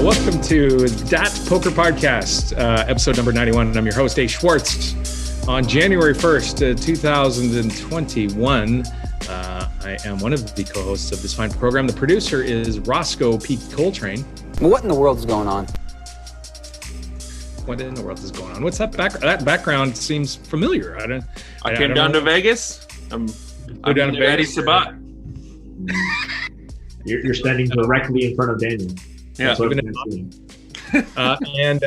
Welcome to DAT Poker Podcast, episode number 91. I'm your host, Dave Schwartz. On January 1st, 2021, I am one of the co-hosts of this fine program. The producer is Roscoe P. Coltrane. What in the world is going on? What in the world is going on? What's that background? That background seems familiar. I came down to Vegas. I'm down to Vegas. Sabat. You're standing directly in front of Daniel. Yeah. And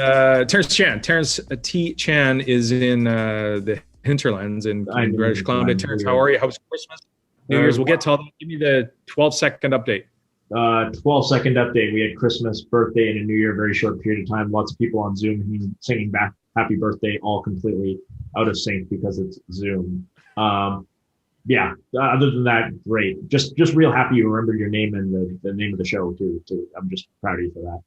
Terrence Chan. Terrence T. Chan is in the hinterlands in British Columbia. Terrence, how are you? How's Christmas? New Year's? We'll get to all that. Give me the 12-second update. 12-second update. We had Christmas, birthday, and a New Year, very short period of time. Lots of people on Zoom singing back happy birthday, all completely out of sync because it's Zoom. Yeah, other than that, great. Just real happy you remembered your name and the name of the show, too. I'm just proud of you for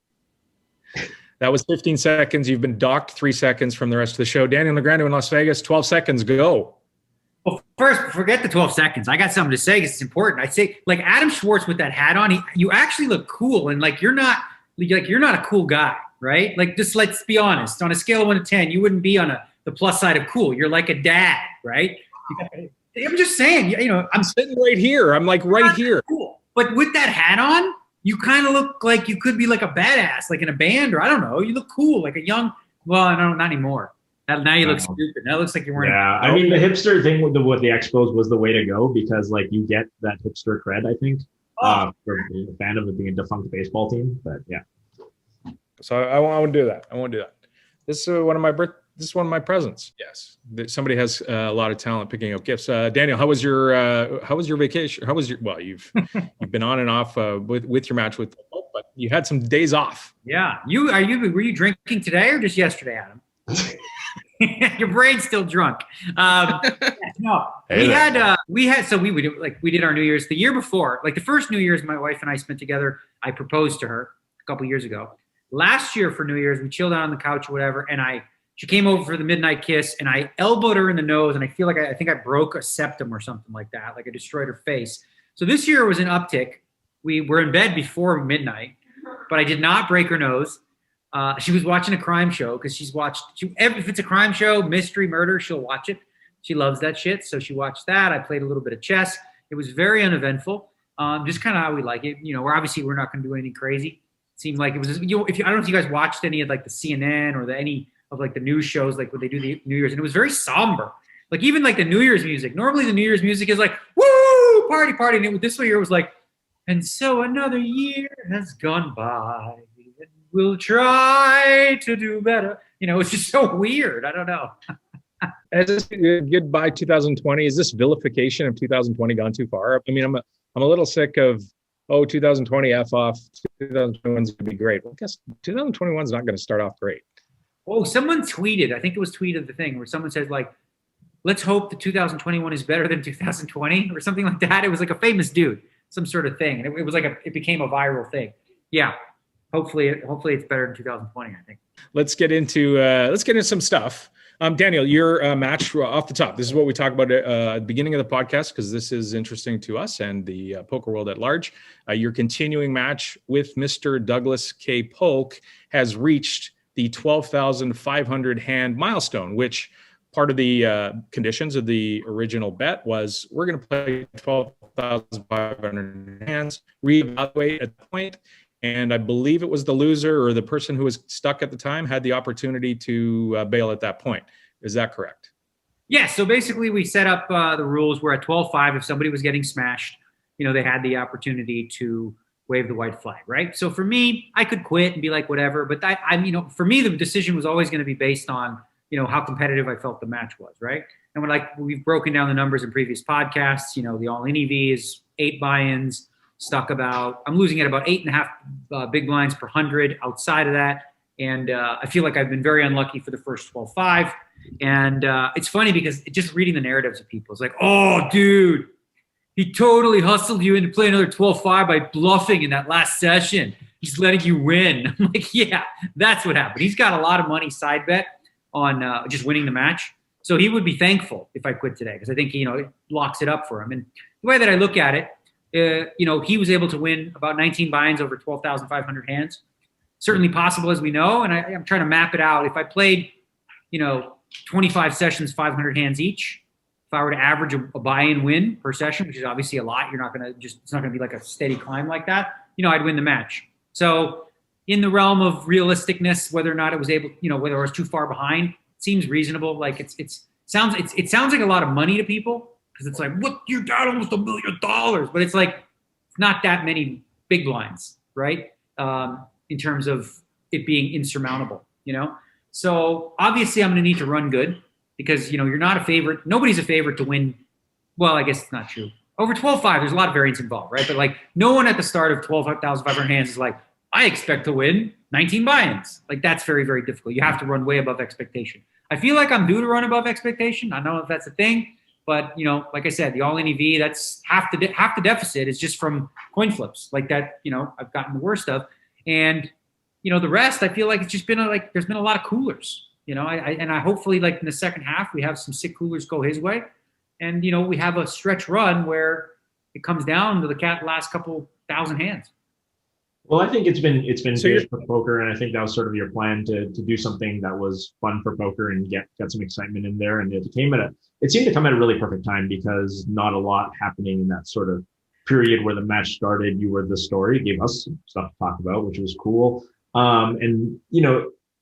that. That was 15 seconds. You've been docked 3 seconds from the rest of the show. Daniel Negreanu in Las Vegas, 12 seconds, go. Well, first, forget the 12 seconds. I got something to say because it's important. I'd say, like, Adam Schwartz with that hat on, you actually look cool. And, you're not a cool guy, right? Like, just let's be honest. On a scale of 1 to 10, you wouldn't be on the plus side of cool. You're like a dad, right? I'm just saying, I'm sitting right here. I'm like right here. Cool. But with that hat on, you kind of look like you could be like a badass, like in a band, or I don't know. You look cool, like a young, well, no, not anymore. Now you look stupid. Now it looks like you're wearing. Yeah, I mean, the hipster thing with the Expos was the way to go because, you get that hipster cred, I think, for being a fan of it being a defunct baseball team. But, yeah. So I won't do that. This is one of my presents. Yes, somebody has a lot of talent picking up gifts. Daniel, how was your vacation? You've been on and off with your match with Polk, but you had some days off. Yeah, were you drinking today or just yesterday, Adam? Your brain's still drunk. No, we did our New Year's the year before. Like the first New Year's my wife and I spent together, I proposed to her a couple years ago. Last year for New Year's, we chilled out on the couch or whatever, and she came over for the midnight kiss, and I elbowed her in the nose, and I feel like I think I broke a septum or something like that, like I destroyed her face. So this year was an uptick. We were in bed before midnight, but I did not break her nose. She was watching a crime show because if it's a crime show, mystery, murder, she'll watch it. She loves that shit, so she watched that. I played a little bit of chess. It was very uneventful, just kind of how we like it. We're not going to do anything crazy. It seemed like it was. I don't know if you guys watched any of the CNN or any of the news shows, when they do the New Year's, and it was very somber. Even the New Year's music. Normally the New Year's music is woo, party, and this year was and so another year has gone by. We'll try to do better. It's just so weird. I don't know. Is this goodbye 2020? Is this vilification of 2020 gone too far? I mean, I'm a little sick of 2020 F off. 2021 is going to be great. Well, I guess 2021 is not going to start off great. Oh, someone tweeted, I think it was tweeted the thing where someone says let's hope that 2021 is better than 2020 or something like that. It was a famous dude, some sort of thing. And it was it became a viral thing. Yeah. Hopefully it's better than 2020, I think. Let's get into some stuff. Daniel, your match off the top. This is what we talk about at the beginning of the podcast because this is interesting to us and the poker world at large. Your continuing match with Mr. Douglas K. Polk has reached the 12,500 hand milestone, which part of the conditions of the original bet was we're going to play 12,500 hands, reevaluate at the point. And I believe it was the loser or the person who was stuck at the time had the opportunity to bail at that point. Is that correct? Yeah. So basically we set up the rules where at 12-5, if somebody was getting smashed, they had the opportunity to wave the white flag, right? So for me, I could quit and be whatever. But for me, the decision was always going to be based on, how competitive I felt the match was, right? And we've broken down the numbers in previous podcasts, the all-in EV is 8 buy-ins. I'm losing at about 8.5 big blinds per 100 outside of that. And I feel like I've been very unlucky for the first 12-5. And it's funny because just reading the narratives of people, it's oh, dude, he totally hustled you into playing another 12-5 by bluffing in that last session. He's letting you win. I'm yeah, that's what happened. He's got a lot of money side bet on just winning the match. So he would be thankful if I quit today because I think, it locks it up for him. And the way that I look at it, he was able to win about 19 buy-ins over 12,500 hands. certainly possible, as we know. And I'm trying to map it out. If I played, 25 sessions, 500 hands each, if I were to average a buy-in win per session, which is obviously a lot, it's not going to be like a steady climb like that. I'd win the match. So in the realm of realisticness, whether or not it was able, whether I was too far behind, it seems reasonable. Like it sounds like a lot of money to people, because it's like, what, you're down almost $1 million, but it's like, it's not that many big blinds, right? In terms of it being insurmountable, So obviously I'm going to need to run good, because, you're not a favorite. Nobody's a favorite to win. Well, I guess it's not true. Over 12.5, there's a lot of variance involved, right? But like, no one at the start of 12,500 hands is like, I expect to win 19 buy-ins. Like, that's very, very difficult. You have to run way above expectation. I feel like I'm due to run above expectation. I don't know if that's a thing, but like I said, the all-in EV, that's half the deficit is just from coin flips like that. I've gotten the worst of, and the rest, I feel like it's just been there's been a lot of coolers. I hopefully, like, in the second half we have some sick coolers go his way, and we have a stretch run where it comes down to the last couple thousand hands. Well, I think it's been good for poker, and I think that was sort of your plan to do something that was fun for poker and get some excitement in there. And it seemed to come at a really perfect time, because not a lot happening in that sort of period where the match started. You were the story, gave us some stuff to talk about, which was cool. And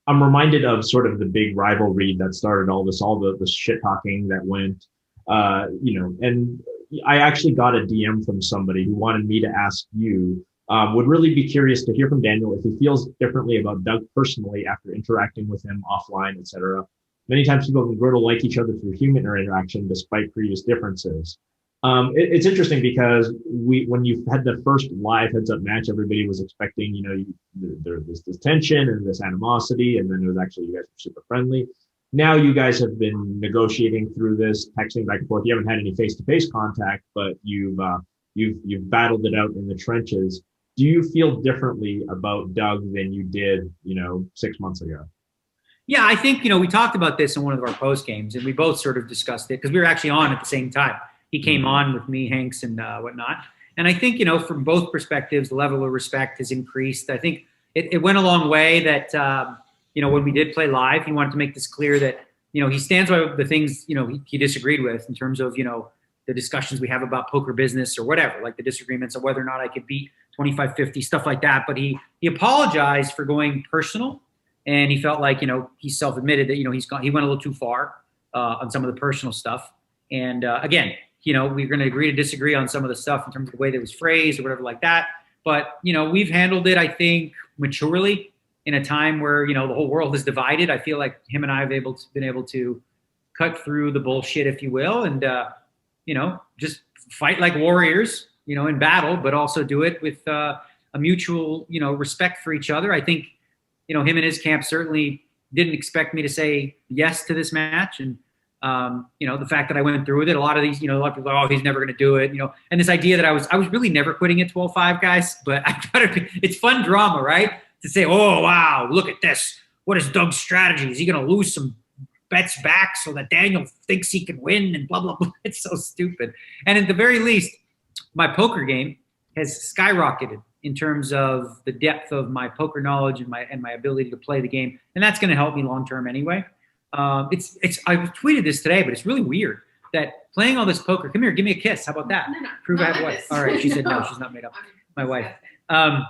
I'm reminded of sort of the big rivalry that started all the shit talking that went, and I actually got a DM from somebody who wanted me to ask you. Would really be curious to hear from Daniel if he feels differently about Doug personally after interacting with him offline, etc. Many times people can grow to like each other through human interaction despite previous differences. It's interesting because when you had the first live heads-up match, everybody was expecting, there was this tension and this animosity, and then it was actually you guys were super friendly. Now you guys have been negotiating through this, texting back and forth. You haven't had any face-to-face contact, but you've battled it out in the trenches. Do you feel differently about Doug than you did, 6 months ago? Yeah, I think, we talked about this in one of our post games, and we both sort of discussed it because we were actually on at the same time. He came on with me, Hanks, and whatnot. And I think, from both perspectives, the level of respect has increased. I think it went a long way that, when we did play live, he wanted to make this clear that, he stands by the things, he disagreed with in terms of, the discussions we have about poker business or whatever, like the disagreements of whether or not I could beat 25-50, stuff like that. But he apologized for going personal, and he felt like, he self-admitted that, he went a little too far on some of the personal stuff. And again, we're going to agree to disagree on some of the stuff in terms of the way that it was phrased or whatever like that. But, we've handled it, I think, maturely in a time where, the whole world is divided. I feel like him and I have been able to cut through the bullshit, if you will, and, just fight like warriors, in battle, but also do it with a mutual, respect for each other. I think, him and his camp certainly didn't expect me to say yes to this match. And, the fact that I went through with it, a lot of these, a lot of people are, oh, he's never going to do it, and this idea that I was really never quitting at 12.5, guys, but it's fun drama, right? To say, oh, wow, look at this. What is Doug's strategy? Is he going to lose some bets back so that Daniel thinks he can win and blah, blah, blah? It's so stupid. And at the very least, my poker game has skyrocketed in terms of the depth of my poker knowledge and my ability to play the game. And that's going to help me long-term anyway. I tweeted this today, but it's really weird that playing all this poker, come here, give me a kiss. How about that? No, Prove I have what? All right. She said, no, she's not made up. My wife.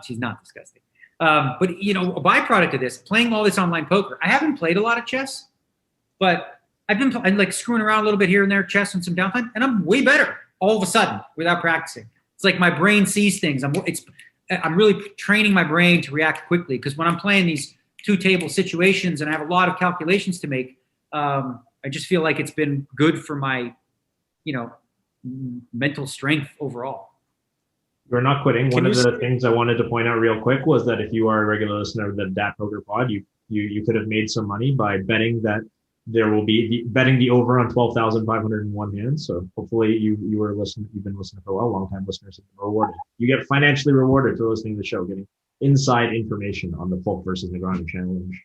She's not disgusting. But a byproduct of this, playing all this online poker, I haven't played a lot of chess, but I've been like screwing around a little bit here and there, chess and some downtime, and I'm way better all of a sudden without practicing. It's like my brain sees things. I'm really training my brain to react quickly, because when I'm playing these two-table situations and I have a lot of calculations to make, I just feel like it's been good for my, mental strength overall. You're not quitting. One of the things I wanted to point out real quick was that if you are a regular listener of the DAT Poker Pod, you could have made some money by betting that there will be betting the over on 12,501 hands. So hopefully you've been listening for a while. Long-time listeners have been rewarded. You get financially rewarded for listening to the show, getting inside information on the Polk versus Negreanu challenge.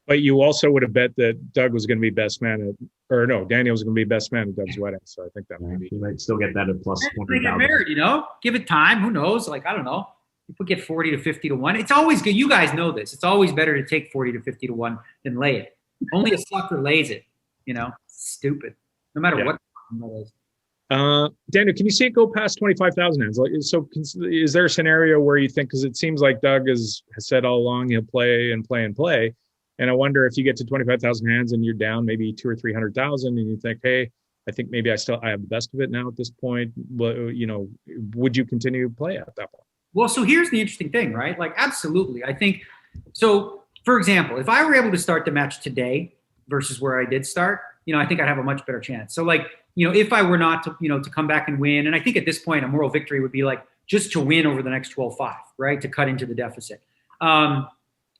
But you also would have bet that Doug was going to be best man Daniel was going to be best man at Doug's wedding. So I think that maybe you might still get that at plus 20,000. Get married, give it time. Who knows? Like, I don't know. people get 40 to 50 to 1. It's always good. You guys know this. It's always better to take 40 to 50 to 1 than lay it. Only a sucker lays it, stupid. No matter what that is. Daniel, can you see it go past 25,000 hands? So is there a scenario where you think, because it seems like Doug has said all along he'll play and play and play, and I wonder if you get to 25,000 hands and you're down maybe 200,000 or 300,000 and you think, hey, I think maybe I have the best of it now at this point. Well, would you continue to play at that point? Well, so here's the interesting thing, right? Like, absolutely. I think, so for example, if I were able to start the match today versus where I did start, I think I'd have a much better chance. So like, if I were not to, to come back and win, and I think at this point, a moral victory would be like just to win over the next 12-5, right? To cut into the deficit.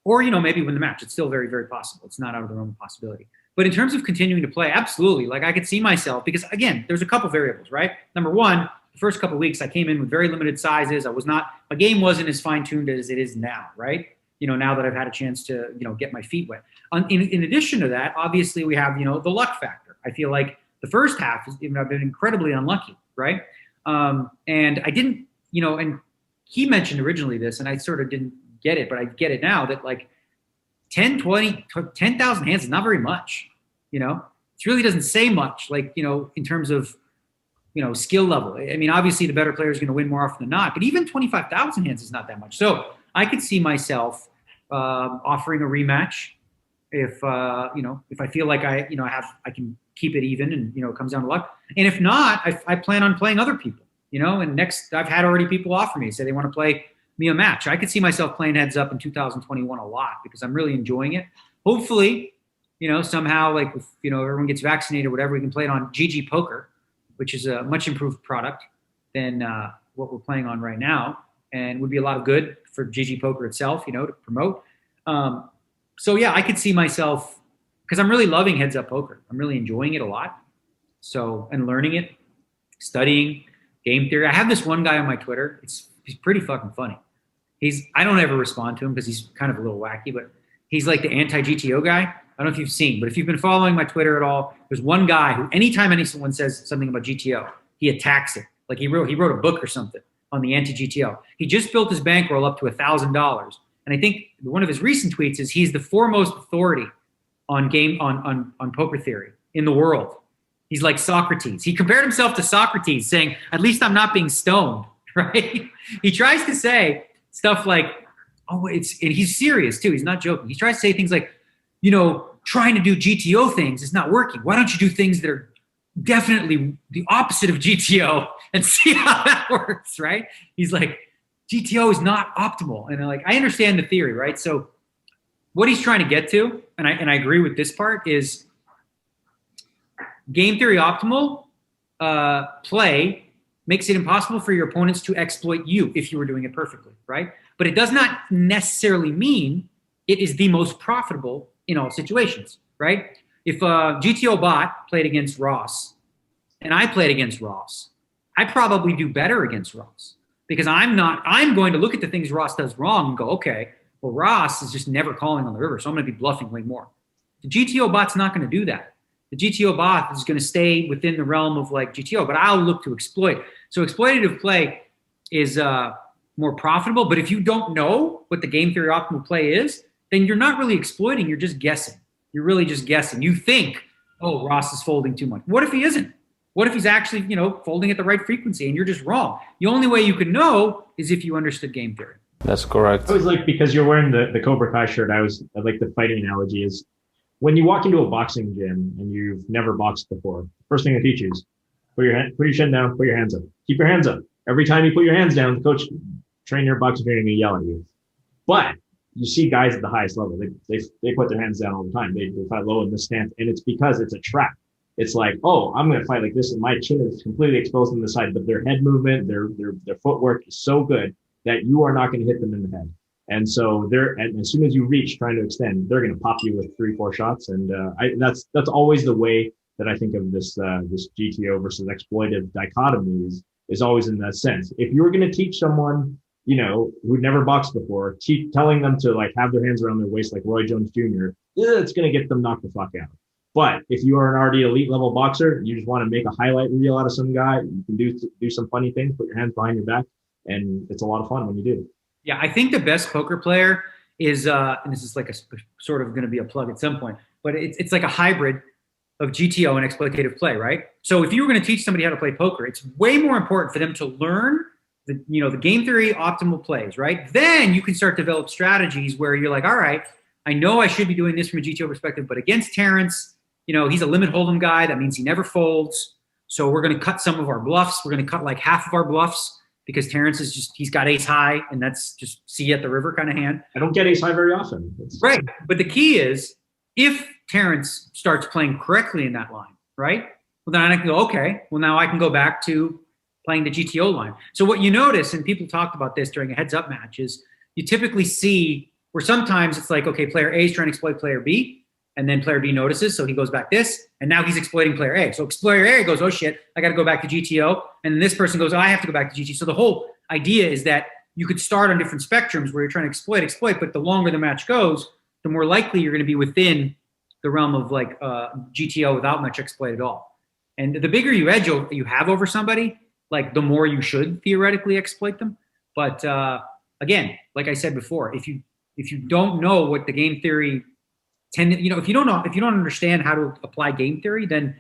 Or, maybe win the match. It's still very, very possible. It's not out of the realm of possibility. But in terms of continuing to play, absolutely. Like, I could see myself, because again, there's a couple variables, right? Number one, the first couple of weeks, I came in with very limited sizes. My game wasn't as fine-tuned as it is now, right? Now that I've had a chance to, get my feet wet. In addition to that, obviously we have, the luck factor. I feel like the first half, I've been incredibly unlucky, right? And I didn't, and he mentioned originally this, and I sort of didn't get it, but I get it now, that like 10, 20, 10,000 hands is not very much, It really doesn't say much, like, in terms of, skill level. I mean, obviously the better player is going to win more often than not, but even 25,000 hands is not that much. So I could see myself offering a rematch if I feel like I can keep it even and, it comes down to luck. And if not, I plan on playing other people, and next I've had already people offer me, say they want to play me a match. I could see myself playing heads up in 2021 a lot because I'm really enjoying it. Hopefully, somehow, like, if, everyone gets vaccinated or whatever, we can play it on GG Poker, which is a much improved product than what we're playing on right now, and would be a lot of good for GG Poker itself, to promote. So yeah, I could see myself, because I'm really loving heads up poker. I'm really enjoying it a lot. So, and learning it, studying game theory. I have this one guy on my Twitter. He's pretty fucking funny. I don't ever respond to him because he's kind of a little wacky, but he's like the anti-GTO guy. I don't know if you've seen, but if you've been following my Twitter at all, there's one guy who, anytime anyone says something about GTO, he attacks it. Like he wrote a book or something on the anti-GTO. He just built his bankroll up to $1,000. And I think one of his recent tweets is he's the foremost authority on poker theory in the world. He's like Socrates. He compared himself to Socrates, saying, at least I'm not being stoned, right? He tries to say stuff like, and he's serious too. He's not joking. He tries to say things like, trying to do GTO things is not working. Why don't you do things that are definitely the opposite of GTO and see how that works, right? He's like, GTO is not optimal. And I understand the theory, right? So what he's trying to get to, and I agree with this part, is game theory optimal play makes it impossible for your opponents to exploit you if you were doing it perfectly, right? But it does not necessarily mean it is the most profitable in all situations, right? If a GTO bot played against Ross and I played against Ross, I probably do better against Ross because I'm going to look at the things Ross does wrong and go, okay, well, Ross is just never calling on the river, so I'm going to be bluffing way more. The GTO bot's not going to do that. The GTO bot is going to stay within the realm of like GTO, but I'll look to exploit. So exploitative play is more profitable, but if you don't know what the game theory optimal play is, then you're not really exploiting, you're just guessing. You're really just guessing. You think, oh, Ross is folding too much. What if he isn't? What if he's actually, folding at the right frequency and you're just wrong? The only way you can know is if you understood game theory. That's correct. I was like, because you're wearing the Cobra Kai shirt, I like the fighting analogy is when you walk into a boxing gym and you've never boxed before, first thing they teach you is put your chin down, put your hands up. Keep your hands up. Every time you put your hands down, the coach, trainer, boxing trainer, going to yell at you. But you see guys at the highest level, they put their hands down all the time. They fight low in this stance, and it's because it's a trap. It's like, oh, I'm going to fight like this, and my chin is completely exposed on the side, but their head movement, their footwork is so good that you are not going to hit them in the head. And so and as soon as you reach trying to extend, they're going to pop you with 3-4 shots. And that's always the way that I think of this GTO versus exploitive dichotomy is always in that sense. If you were going to teach someone, who'd never boxed before, telling them to like have their hands around their waist like Roy Jones Jr., it's going to get them knocked the fuck out. But if you are an already elite level boxer, you just want to make a highlight reel out of some guy, you can do some funny things, put your hands behind your back, and it's a lot of fun when you do. Yeah, I think the best poker player is, and this is like a sort of going to be a plug at some point, but it's like a hybrid of GTO and exploitative play, right? So if you were going to teach somebody how to play poker, it's way more important for them to learn the game theory optimal plays, right? Then you can start to develop strategies where you're like, all right, I know I should be doing this from a GTO perspective, but against Terrence, he's a limit hold'em guy. That means he never folds. So we're going to cut some of our bluffs. We're going to cut like half of our bluffs because Terrence he's got ace high, and that's just see you at the river kind of hand. I don't get ace high very often. Right. But the key is if Terrence starts playing correctly in that line, right? Well, then I can go, okay, well, now I can go back to playing the GTO line. So what you notice, and people talked about this during a heads-up match, is you typically see where sometimes it's like, okay, player A is trying to exploit player B, and then player B notices, so he goes back this, and now he's exploiting player A. So player A goes, oh shit, I got to go back to GTO, and then this person goes, oh, I have to go back to GTO. So the whole idea is that you could start on different spectrums where you're trying to exploit, but the longer the match goes, the more likely you're going to be within the realm of like GTO without much exploit at all. And the bigger edge you have over somebody, like the more you should theoretically exploit them. But again, like I said before, if you don't know what the game theory if you don't understand how to apply game theory, then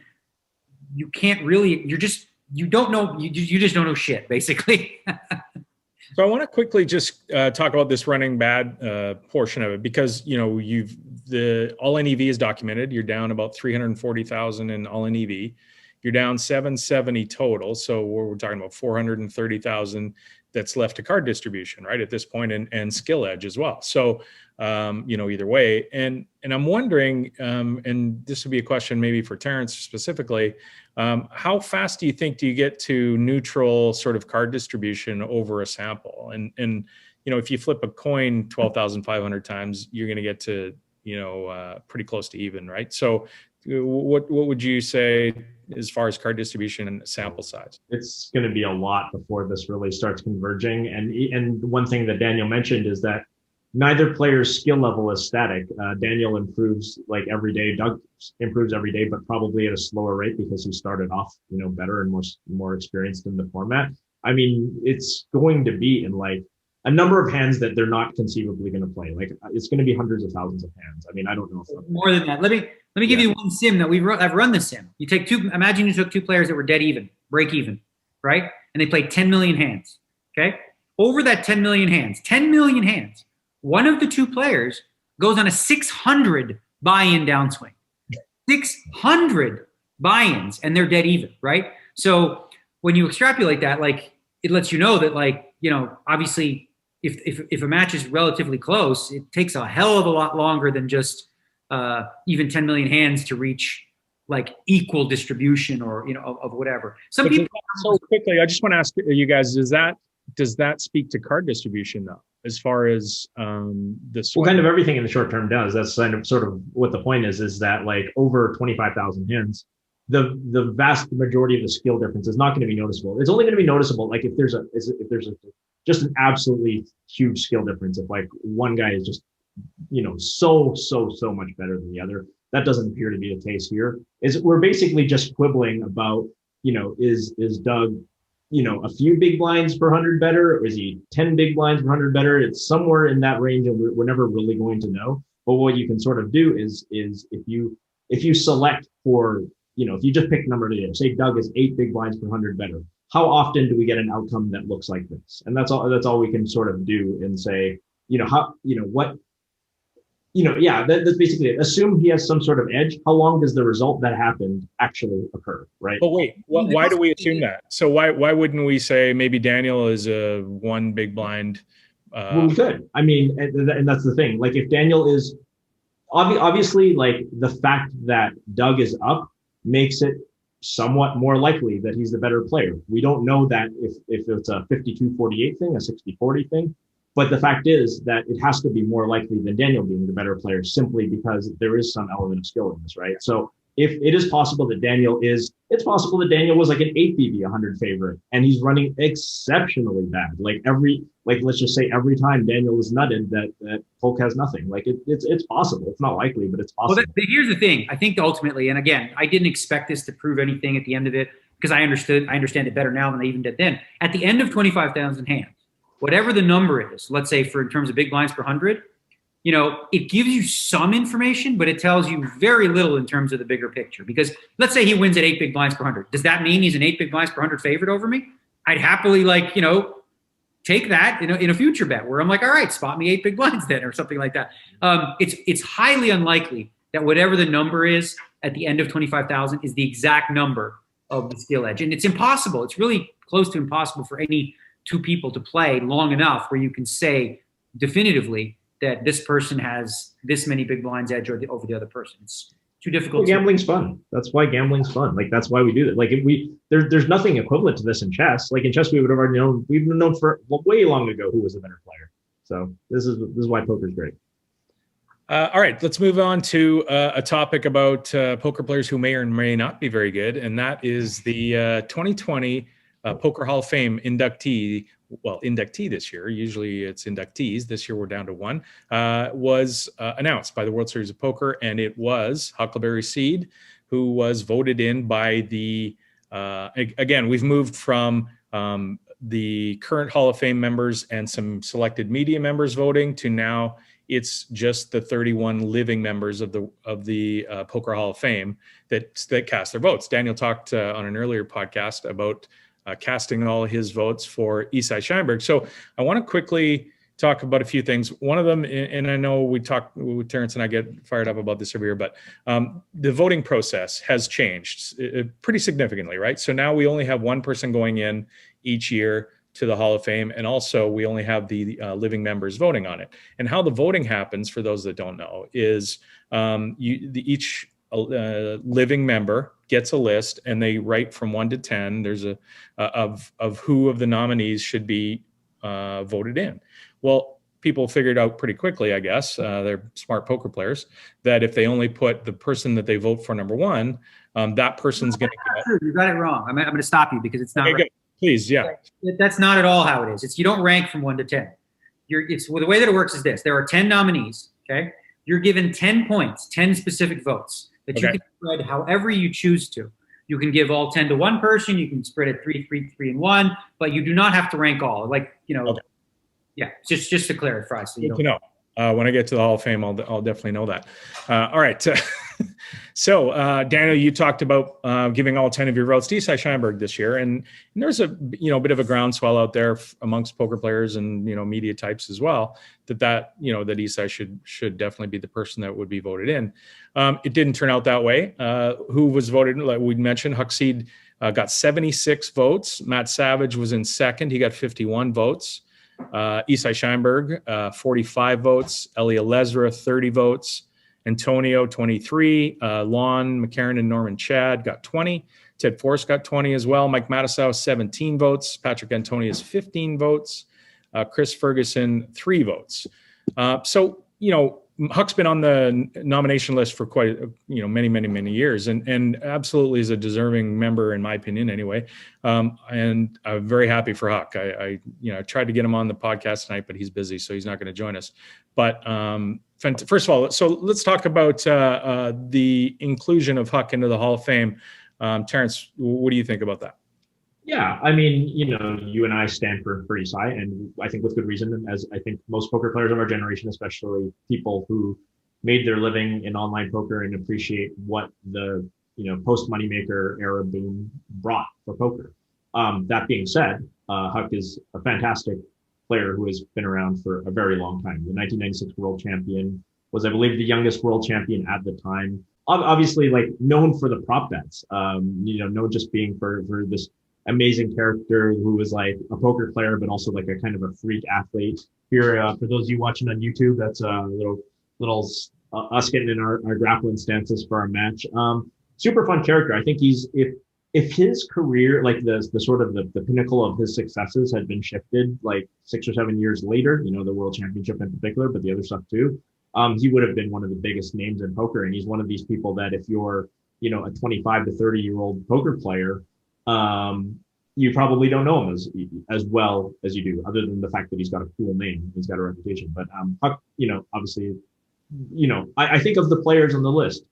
you can't really, you just don't know shit, basically. So I want to quickly just talk about this running bad portion of it, because the all-in EV is documented. You're down about 340,000 in all-in EV. You're down 770 total. So we're talking about 430,000 that's left to card distribution, right, at this point, and skill edge as well. So, either way. And I'm wondering, and this would be a question maybe for Terrence specifically, how fast do you get to neutral sort of card distribution over a sample? And if you flip a coin 12,500 times, you're going to get to, pretty close to even, right? So what would you say as far as card distribution and sample size? It's going to be a lot before this really starts converging. And one thing that Daniel mentioned is that neither player's skill level is static. Daniel improves like every day. Doug improves every day, but probably at a slower rate because he started off, better and more experienced in the format. I mean, it's going to be in like a number of hands that they're not conceivably going to play. Like it's going to be hundreds of thousands of hands. I mean, I don't know if more than that. Let me give you one sim that I've run this sim. You take imagine you took two players that were dead even, break even, right? And they played 10 million hands. Okay. Over that 10 million hands, one of the two players goes on a 600 buy-in downswing. 600 buy-ins, and they're dead even, right? So when you extrapolate that, like it lets you know that, like, obviously if a match is relatively close, it takes a hell of a lot longer than just even 10 million hands to reach like equal distribution or of whatever. Some people. So quickly, I just want to ask you guys: does that speak to card distribution though? As far as this, well, kind of everything in the short term does. That's kind of sort of what the point is that like over 25,000 hands, the vast majority of the skill difference is not going to be noticeable. It's only going to be noticeable like if there's just an absolutely huge skill difference. If like one guy is just so much better than the other. That doesn't appear to be the case here. We're basically just quibbling about is Doug a few big blinds per 100 better, or is he 10 big blinds per 100 better? It's somewhere in that range, and we're never really going to know. But what you can sort of do is if you select for if you just pick a number today, say Doug is 8 big blinds per 100 better, how often do we get an outcome that looks like this? And that's all we can sort of do and say, that's basically it. Assume he has some sort of edge. How long does the result that happened actually occur, right? But wait, why do we assume that? So why wouldn't we say maybe Daniel is a 1 big blind? Well, we could. I mean, and that's the thing. Like if Daniel is obviously, like the fact that Doug is up makes it somewhat more likely that he's the better player. We don't know that if it's a 52-48 thing, a 60-40 thing. But the fact is that it has to be more likely than Daniel being the better player simply because there is some element of skill in this, right? So if it is possible that it's possible that Daniel was like an 8 BB 100 favorite and he's running exceptionally bad. Let's just say every time Daniel is nutted that Polk has nothing. Like it's possible. It's not likely, but it's possible. Well, here's the thing. I think ultimately, and again, I didn't expect this to prove anything at the end of it because I understand it better now than I even did then. At the end of 25,000 hands, whatever the number is, let's say for in terms of big blinds per 100, it gives you some information, but it tells you very little in terms of the bigger picture. Because let's say he wins at 8 big blinds per 100. Does that mean he's an 8 big blinds per 100 favorite over me? I'd happily take that in a future bet where I'm like, all right, spot me 8 big blinds then, or something like that. It's highly unlikely that whatever the number is at the end of 25,000 is the exact number of the skill edge. And it's impossible. It's really close to impossible for any two people to play long enough where you can say definitively that this person has this many big blinds edge over the other person. It's too difficult. Well, gambling's fun. That's why gambling's fun. Like, that's why we do that. Like, if there's nothing equivalent to this in chess. Like in chess, we would have already known. We've known for way long ago who was a better player. So this is why poker's great. All right, let's move on to a topic about poker players who may or may not be very good, and that is the 2020 Poker Hall of Fame inductee. Well, inductee this year. Usually it's inductees. This year we're down to one. Was announced by the World Series of Poker, and it was Huckleberry Seed, who was voted in by the. Again, we've moved from the current Hall of Fame members and some selected media members voting to now it's just the 31 living members of the Poker Hall of Fame that cast their votes. Daniel talked on an earlier podcast about casting all his votes for Isai Scheinberg. So I want to quickly talk about a few things. One of them, and I know Terrence and I get fired up about this every year, but the voting process has changed pretty significantly, right? So now we only have one person going in each year to the Hall of Fame, and also we only have the living members voting on it. And how the voting happens, for those that don't know, is each living member gets a list, and they write from 1 to 10. There's of who of the nominees should be voted in. Well, people figured out pretty quickly, I guess, they're smart poker players, that if they only put the person that they vote for number one, that person's going to get. You got it wrong. I'm going to stop you because it's not. Okay, please, yeah. That's not at all how it is. You don't rank from 1 to 10. The way that it works is this: there are 10 nominees. Okay, you're given 10 points, 10 specific votes that you can spread however you choose to. You can give all 10 to one person. You can spread it 3, 3, 3, and 1, but you do not have to rank all. Okay. Yeah, just to clarify. So Good to know. When I get to the Hall of Fame, I'll definitely know that. All right. So, Daniel, you talked about giving all 10 of your votes to Isai Scheinberg this year, and there's a bit of a groundswell out there amongst poker players and media types as well that Isai should definitely be the person that would be voted in. It didn't turn out that way. Who was voted? Like we mentioned, Huck Seed got 76 votes. Matt Savage was in second. He got 51 votes. Isai Scheinberg, 45 votes. Elia Lesra, 30 votes. Antonio, 23. Lon McCarron and Norman Chad got 20. Ted Forrest got 20 as well. Mike Matisow, 17 votes. Patrick Antonius, 15 votes. Chris Ferguson, 3 votes. So, Huck's been on the nomination list for quite, many, many, many years, and absolutely is a deserving member, in my opinion, anyway. And I'm very happy for Huck. I tried to get him on the podcast tonight, but he's busy, so he's not going to join us. But first of all, so let's talk about the inclusion of Huck into the Hall of Fame. Terrence, what do you think about that? Yeah, I mean, you and I stand for Isai, and I think with good reason, as I think most poker players of our generation, especially people who made their living in online poker and appreciate what the, post Moneymaker era boom brought for poker. That being said, Huck is a fantastic player who has been around for a very long time. The 1996 world champion was, I believe, the youngest world champion at the time. Obviously, known for the prop bets, known just being for this amazing character who was like a poker player, but also like a kind of a freak athlete. Here, for those of you watching on YouTube, that's a little us getting in our grappling stances for our match. Super fun character. I think he's, if his career, like the sort of the pinnacle of his successes had been shifted like 6 or 7 years later, the world championship in particular, but the other stuff too, he would have been one of the biggest names in poker. And he's one of these people that if you're, a 25 to 30-year-old poker player, you probably don't know him as well as you do, other than the fact that he's got a cool name, he's got a reputation. But Huck, obviously, I think of the players on the list,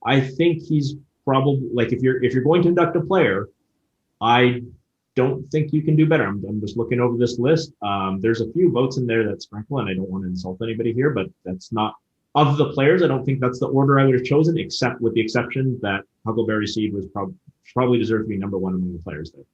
I think he's probably, like, if you're going to induct a player, I don't think you can do better. I'm just looking over this list. There's a few votes in there that sprinkle, and I don't want to insult anybody here, but that's not, of the players, I don't think that's the order I would have chosen, except with the exception that Huckleberry Seed was probably deserved to be number one among the players there.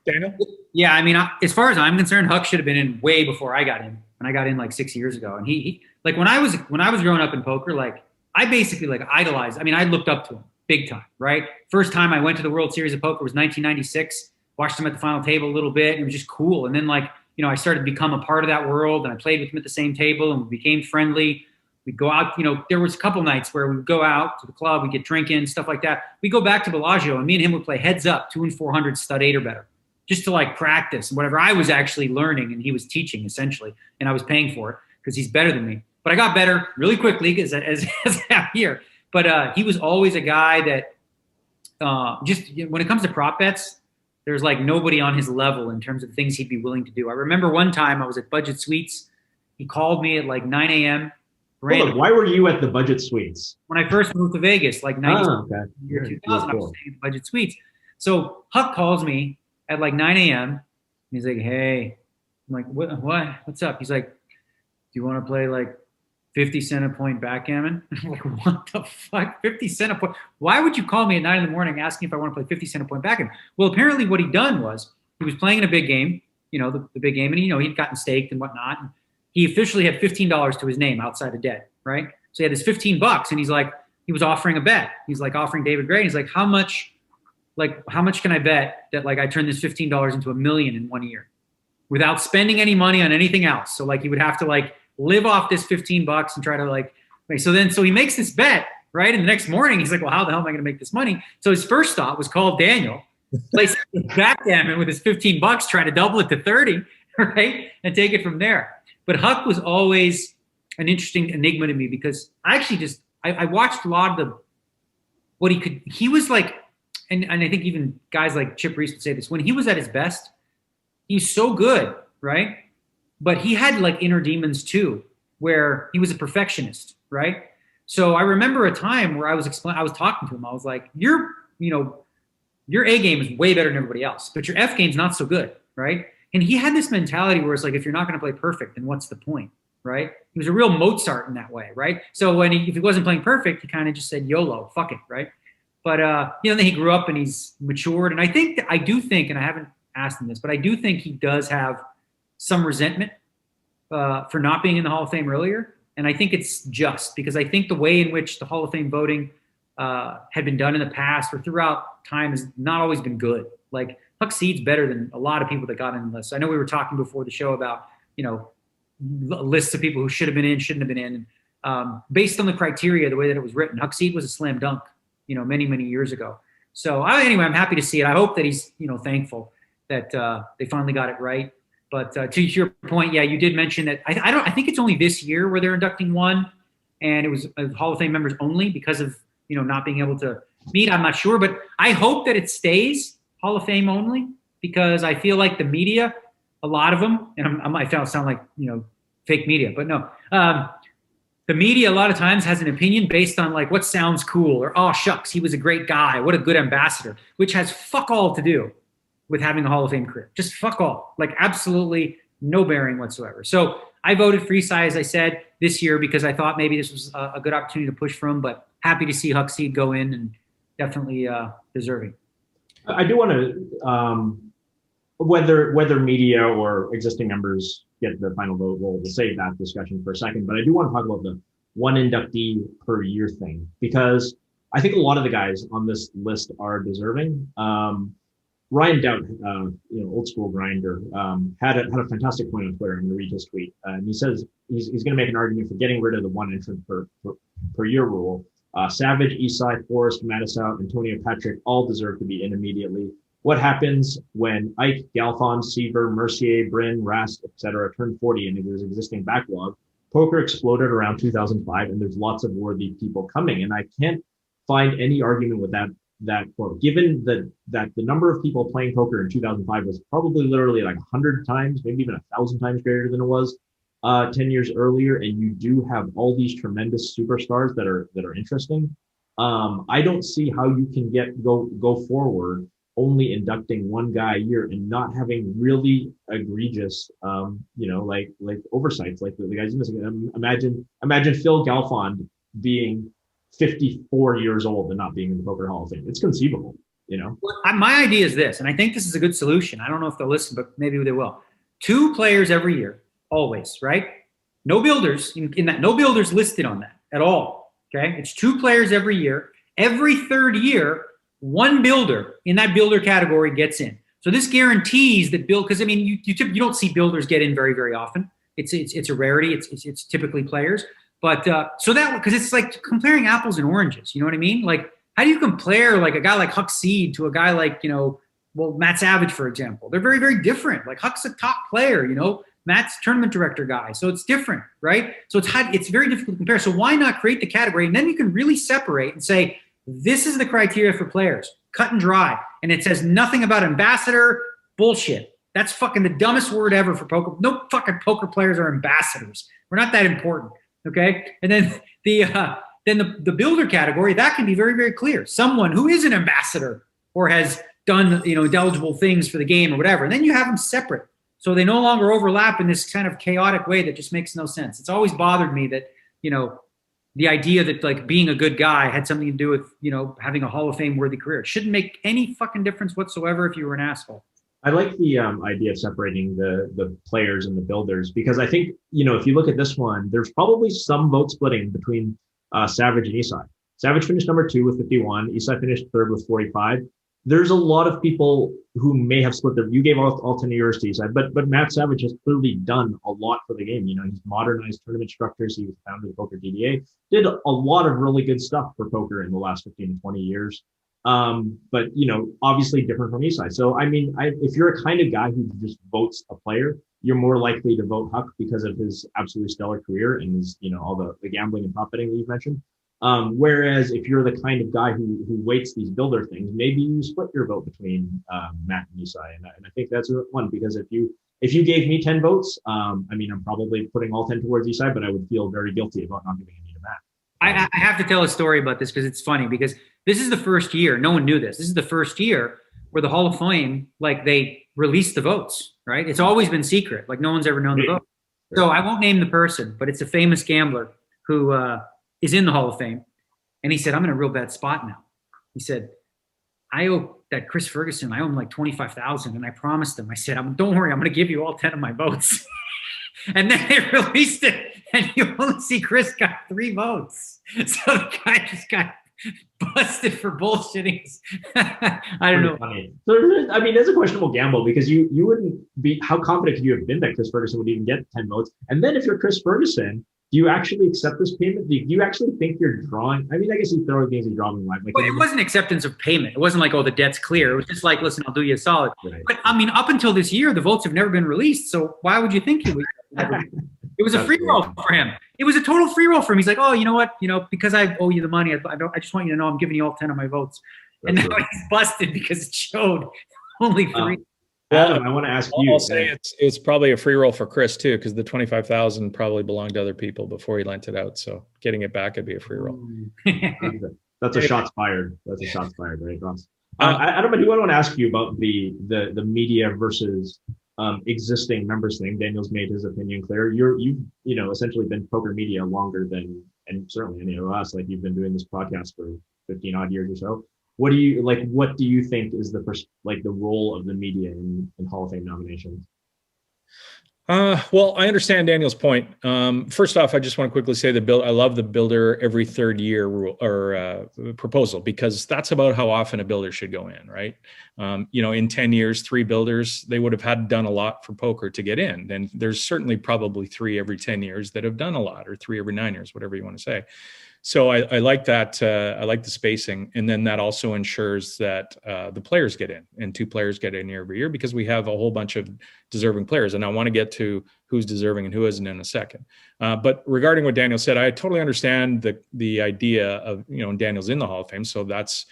Daniel? Yeah, I mean, as far as I'm concerned, Huck should have been in way before I got in. And I got in like 6 years ago. And he like when I was growing up in poker, like I basically like idolized. I mean, I looked up to him big time, right? First time I went to the World Series of Poker was 1996. Watched him at the final table a little bit, and it was just cool. And then like, you know, I started to become a part of that world, and I played with him at the same table, and we became friendly. We'd go out, you know, there was a couple nights where we would go out to the club, we'd get drinking, stuff like that. We go back to Bellagio, and me and him would play heads up, 2 and 400 stud 8 or better, just to like practice and whatever. I was actually learning, and he was teaching essentially, and I was paying for it because he's better than me. But I got better really quickly as I'm here. But he was always a guy that just when it comes to prop bets, there's like nobody on his level in terms of things he'd be willing to do. I remember one time I was at Budget Suites. He called me at like 9 a.m. Hold on, why were you at the Budget Suites? When I first moved to Vegas, like 90 year 2000, cool. I was staying at Budget Suites. So Huck calls me at like 9 a.m. and he's like, hey, I'm like, what? What's up? He's like, do you want to play like 50 cent a point backgammon? I'm like, what the fuck? 50 cent a point? Why would you call me at 9 in the morning asking if I want to play 50 cent a point backgammon? Well, apparently what he'd done was he was playing in a big game, you know, the big game, and, you know, he'd gotten staked and whatnot. And he officially had $15 to his name outside of debt, right? So he had this $15, and he's like, he was offering a bet. He's like offering David Gray. He's like, how much can I bet that like I turn this $15 into $1 million in 1 year without spending any money on anything else? So like he would have to like live off this $15 and try to like, so he makes this bet, right? And the next morning he's like, well, how the hell am I going to make this money? So his first thought was call Daniel, place backgammon with his $15, trying to double it to 30, right? And take it from there. But Huck was always an interesting enigma to me because I actually I watched a lot of he was like, and I think even guys like Chip Reese would say this, when he was at his best, he's so good, right? But he had like inner demons too, where he was a perfectionist, right? So I remember a time where I was talking to him. I was like, your A game is way better than everybody else, but your F game's not so good, right? And he had this mentality where it's like, if you're not going to play perfect, then what's the point, right? He was a real Mozart in that way, right? So if he wasn't playing perfect, he kind of just said, YOLO, fuck it, right? But, then he grew up and he's matured. And I do think, and I haven't asked him this, but I do think he does have some resentment for not being in the Hall of Fame earlier. And I think it's just because I think the way in which the Hall of Fame voting had been done in the past or throughout time has not always been good. Like Huck Seed's better than a lot of people that got in the list. I know we were talking before the show about, lists of people who should have been in, shouldn't have been in. Based on the criteria, the way that it was written, Huck Seed was a slam dunk, many, many years ago. So anyway, I'm happy to see it. I hope that he's, thankful that they finally got it right. But to your point, yeah, you did mention that. I think it's only this year where they're inducting one, and it was Hall of Fame members only because of not being able to meet. I'm not sure, but I hope that it stays Hall of Fame only because I feel like the media, a lot of them, and I sound like fake media, but no, the media a lot of times has an opinion based on like what sounds cool or oh shucks, he was a great guy, what a good ambassador, which has fuck all to do with having a Hall of Fame career. Just fuck all. Like absolutely no bearing whatsoever. So I voted for Isai, as I said, this year because I thought maybe this was a good opportunity to push for him, but happy to see Huck Seed go in and definitely deserving. I do want to, whether media or existing members get the final vote, we'll save that discussion for a second, but I do want to talk about the one inductee per year thing because I think a lot of the guys on this list are deserving. Ryan Dowd, old school grinder, had a fantastic point on Twitter. I'm going to read his tweet. And he says he's going to make an argument for getting rid of the one entrant per year rule. Savage, Isai, Forrest, Mattisau, Antonio Patrick all deserve to be in immediately. What happens when Ike, Galfond, Seaver, Mercier, Bryn, Rast, etc. turn 40 and there's existing backlog? Poker exploded around 2005 and there's lots of worthy people coming. And I can't find any argument with that quote, given that the number of people playing poker in 2005 was probably literally like 100 times, maybe even 1,000 times greater than it was 10 years earlier, and you do have all these tremendous superstars that are interesting. I don't see how you can go forward only inducting one guy a year and not having really egregious, like oversights, like the guys missing. Imagine Phil Galfond being 54 years old and not being in the Poker Hall of Fame. It's conceivable, Well, my idea is this, and I think this is a good solution. I don't know if they'll listen, but maybe they will. 2 players every year, always, right? No builders in that. No builders listed on that at all. Okay, it's 2 players every year. Every third year, 1 builder in that builder category gets in. So this guarantees that because I mean, you don't see builders get in very, very often. It's a rarity. It's typically players. But so that, because it's like comparing apples and oranges. You know what I mean? Like, how do you compare like a guy like Huck to a guy like Matt Savage, for example? They're very, very different. Like Huck's a top player. Matt's tournament director guy. So it's different, right? So it's very difficult to compare. So why not create the category? And then you can really separate and say, this is the criteria for players, cut and dry. And it says nothing about ambassador. Bullshit. That's fucking the dumbest word ever for poker. No fucking poker players are ambassadors. We're not that important. Okay. And then the builder category, that can be very, very clear. Someone who is an ambassador or has done, ineligible things for the game or whatever. And then you have them separate. So they no longer overlap in this kind of chaotic way that just makes no sense. It's always bothered me that, the idea that like being a good guy had something to do with, having a Hall of Fame worthy career. It shouldn't make any fucking difference whatsoever if you were an asshole. I like the idea of separating the players and the builders, because I think, if you look at this one, there's probably some vote splitting between Savage and Isai. Savage finished number 2 with 51. Isai finished 3rd with 45. There's a lot of people who may have split you gave all 10 years to Isai, but Matt Savage has clearly done a lot for the game. He's modernized tournament structures. He was founder of the Poker DDA, did a lot of really good stuff for poker in the last 15 to 20 years. But obviously different from Isai. So I mean, if you're a kind of guy who just votes a player, you're more likely to vote Huck because of his absolutely stellar career and his, all the gambling and prop betting that you've mentioned. Whereas if you're the kind of guy who weights these builder things, maybe you split your vote between Matt and Isai, and I think that's one, because if you gave me 10 votes, I'm probably putting all 10 towards Isai, but I would feel very guilty about not giving any to Matt. I have to tell a story about this because it's funny, because this is the first year, no one knew this. This is the first year where the Hall of Fame, like, they released the votes, right? It's always been secret. Like, no one's ever known the vote. So I won't name the person, but it's a famous gambler who is in the Hall of Fame. And he said, I'm in a real bad spot now. He said, I owe that Chris Ferguson, I owe him like $25,000. And I promised him, I said, don't worry, I'm going to give you all 10 of my votes. And then they released it, and you only see Chris got 3 votes. So the guy just got busted for bullshitting. I don't know. Funny. So, I mean, it's a questionable gamble, because you wouldn't be, how confident could you have been that Chris Ferguson would even get 10 votes? And then if you're Chris Ferguson, do you actually accept this payment? Do you actually think you're drawing? I mean, I guess you throw games and drawing live. But it wasn't acceptance of payment. It wasn't like, oh, the debt's clear. It was just like, listen, I'll do you a solid. Right. But I mean, up until this year, the votes have never been released. So why would you think he would? It was a free roll for him. It was a total free roll for him. He's like, oh, you know what? Because I owe you the money, I just want you to know I'm giving you all 10 of my votes. And now he's busted because it showed only 3. Adam, I want to ask you. I'll say it's probably a free roll for Chris too, because the 25,000 probably belonged to other people before he lent it out. So getting it back would be a free roll. That's a shots fired. That's a shots fired, right, Ross? Adam, I do want to ask you about the media versus existing members thing. Daniel's made his opinion clear. You've essentially been poker media longer than, and certainly any of us. Like, you've been doing this podcast for 15 odd years or so. What do you think is the role of the media in Hall of Fame nominations? Well, I understand Daniel's point. First off, I just want to quickly say I love the builder every third year rule or proposal, because that's about how often a builder should go in, right? In 10 years, 3 builders, they would have done a lot for poker to get in. And there's certainly probably 3 every 10 years that have done a lot, or 3 every 9 years, whatever you want to say. So I like that. I like the spacing. And then that also ensures that the players get in, and 2 players get in every year, because we have a whole bunch of deserving players. And I want to get to who's deserving and who isn't in a second. But regarding what Daniel said, I totally understand the idea of, Daniel's in the Hall of Fame. So that's,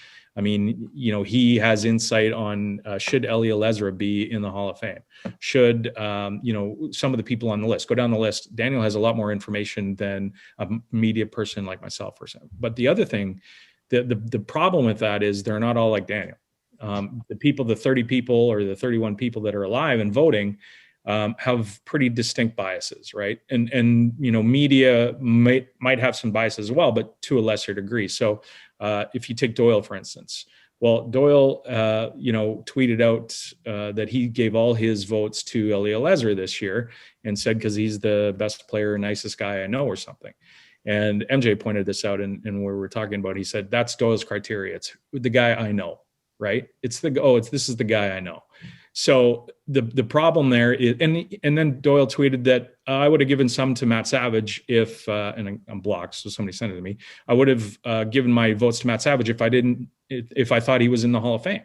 he has insight on should Eliel Ezra be in the Hall of Fame? Should, some of the people on the list, go down the list. Daniel has a lot more information than a media person like myself. But the other thing, the problem with that is they're not all like Daniel. the 30 people or the 31 people that are alive and voting have pretty distinct biases, right? And media might have some biases as well, but to a lesser degree. So if you take Doyle, for instance, well, Doyle, tweeted out that he gave all his votes to Elliot Lesser this year and said, because he's the best player, nicest guy I know or something. And MJ pointed this out and where we're talking about, he said, that's Doyle's criteria. It's the guy I know, right? This is the guy I know. So the problem there is, and then Doyle tweeted that I would have given some to Matt Savage if, and I'm blocked, so somebody sent it to me. I would have given my votes to Matt Savage if I thought he was in the Hall of Fame,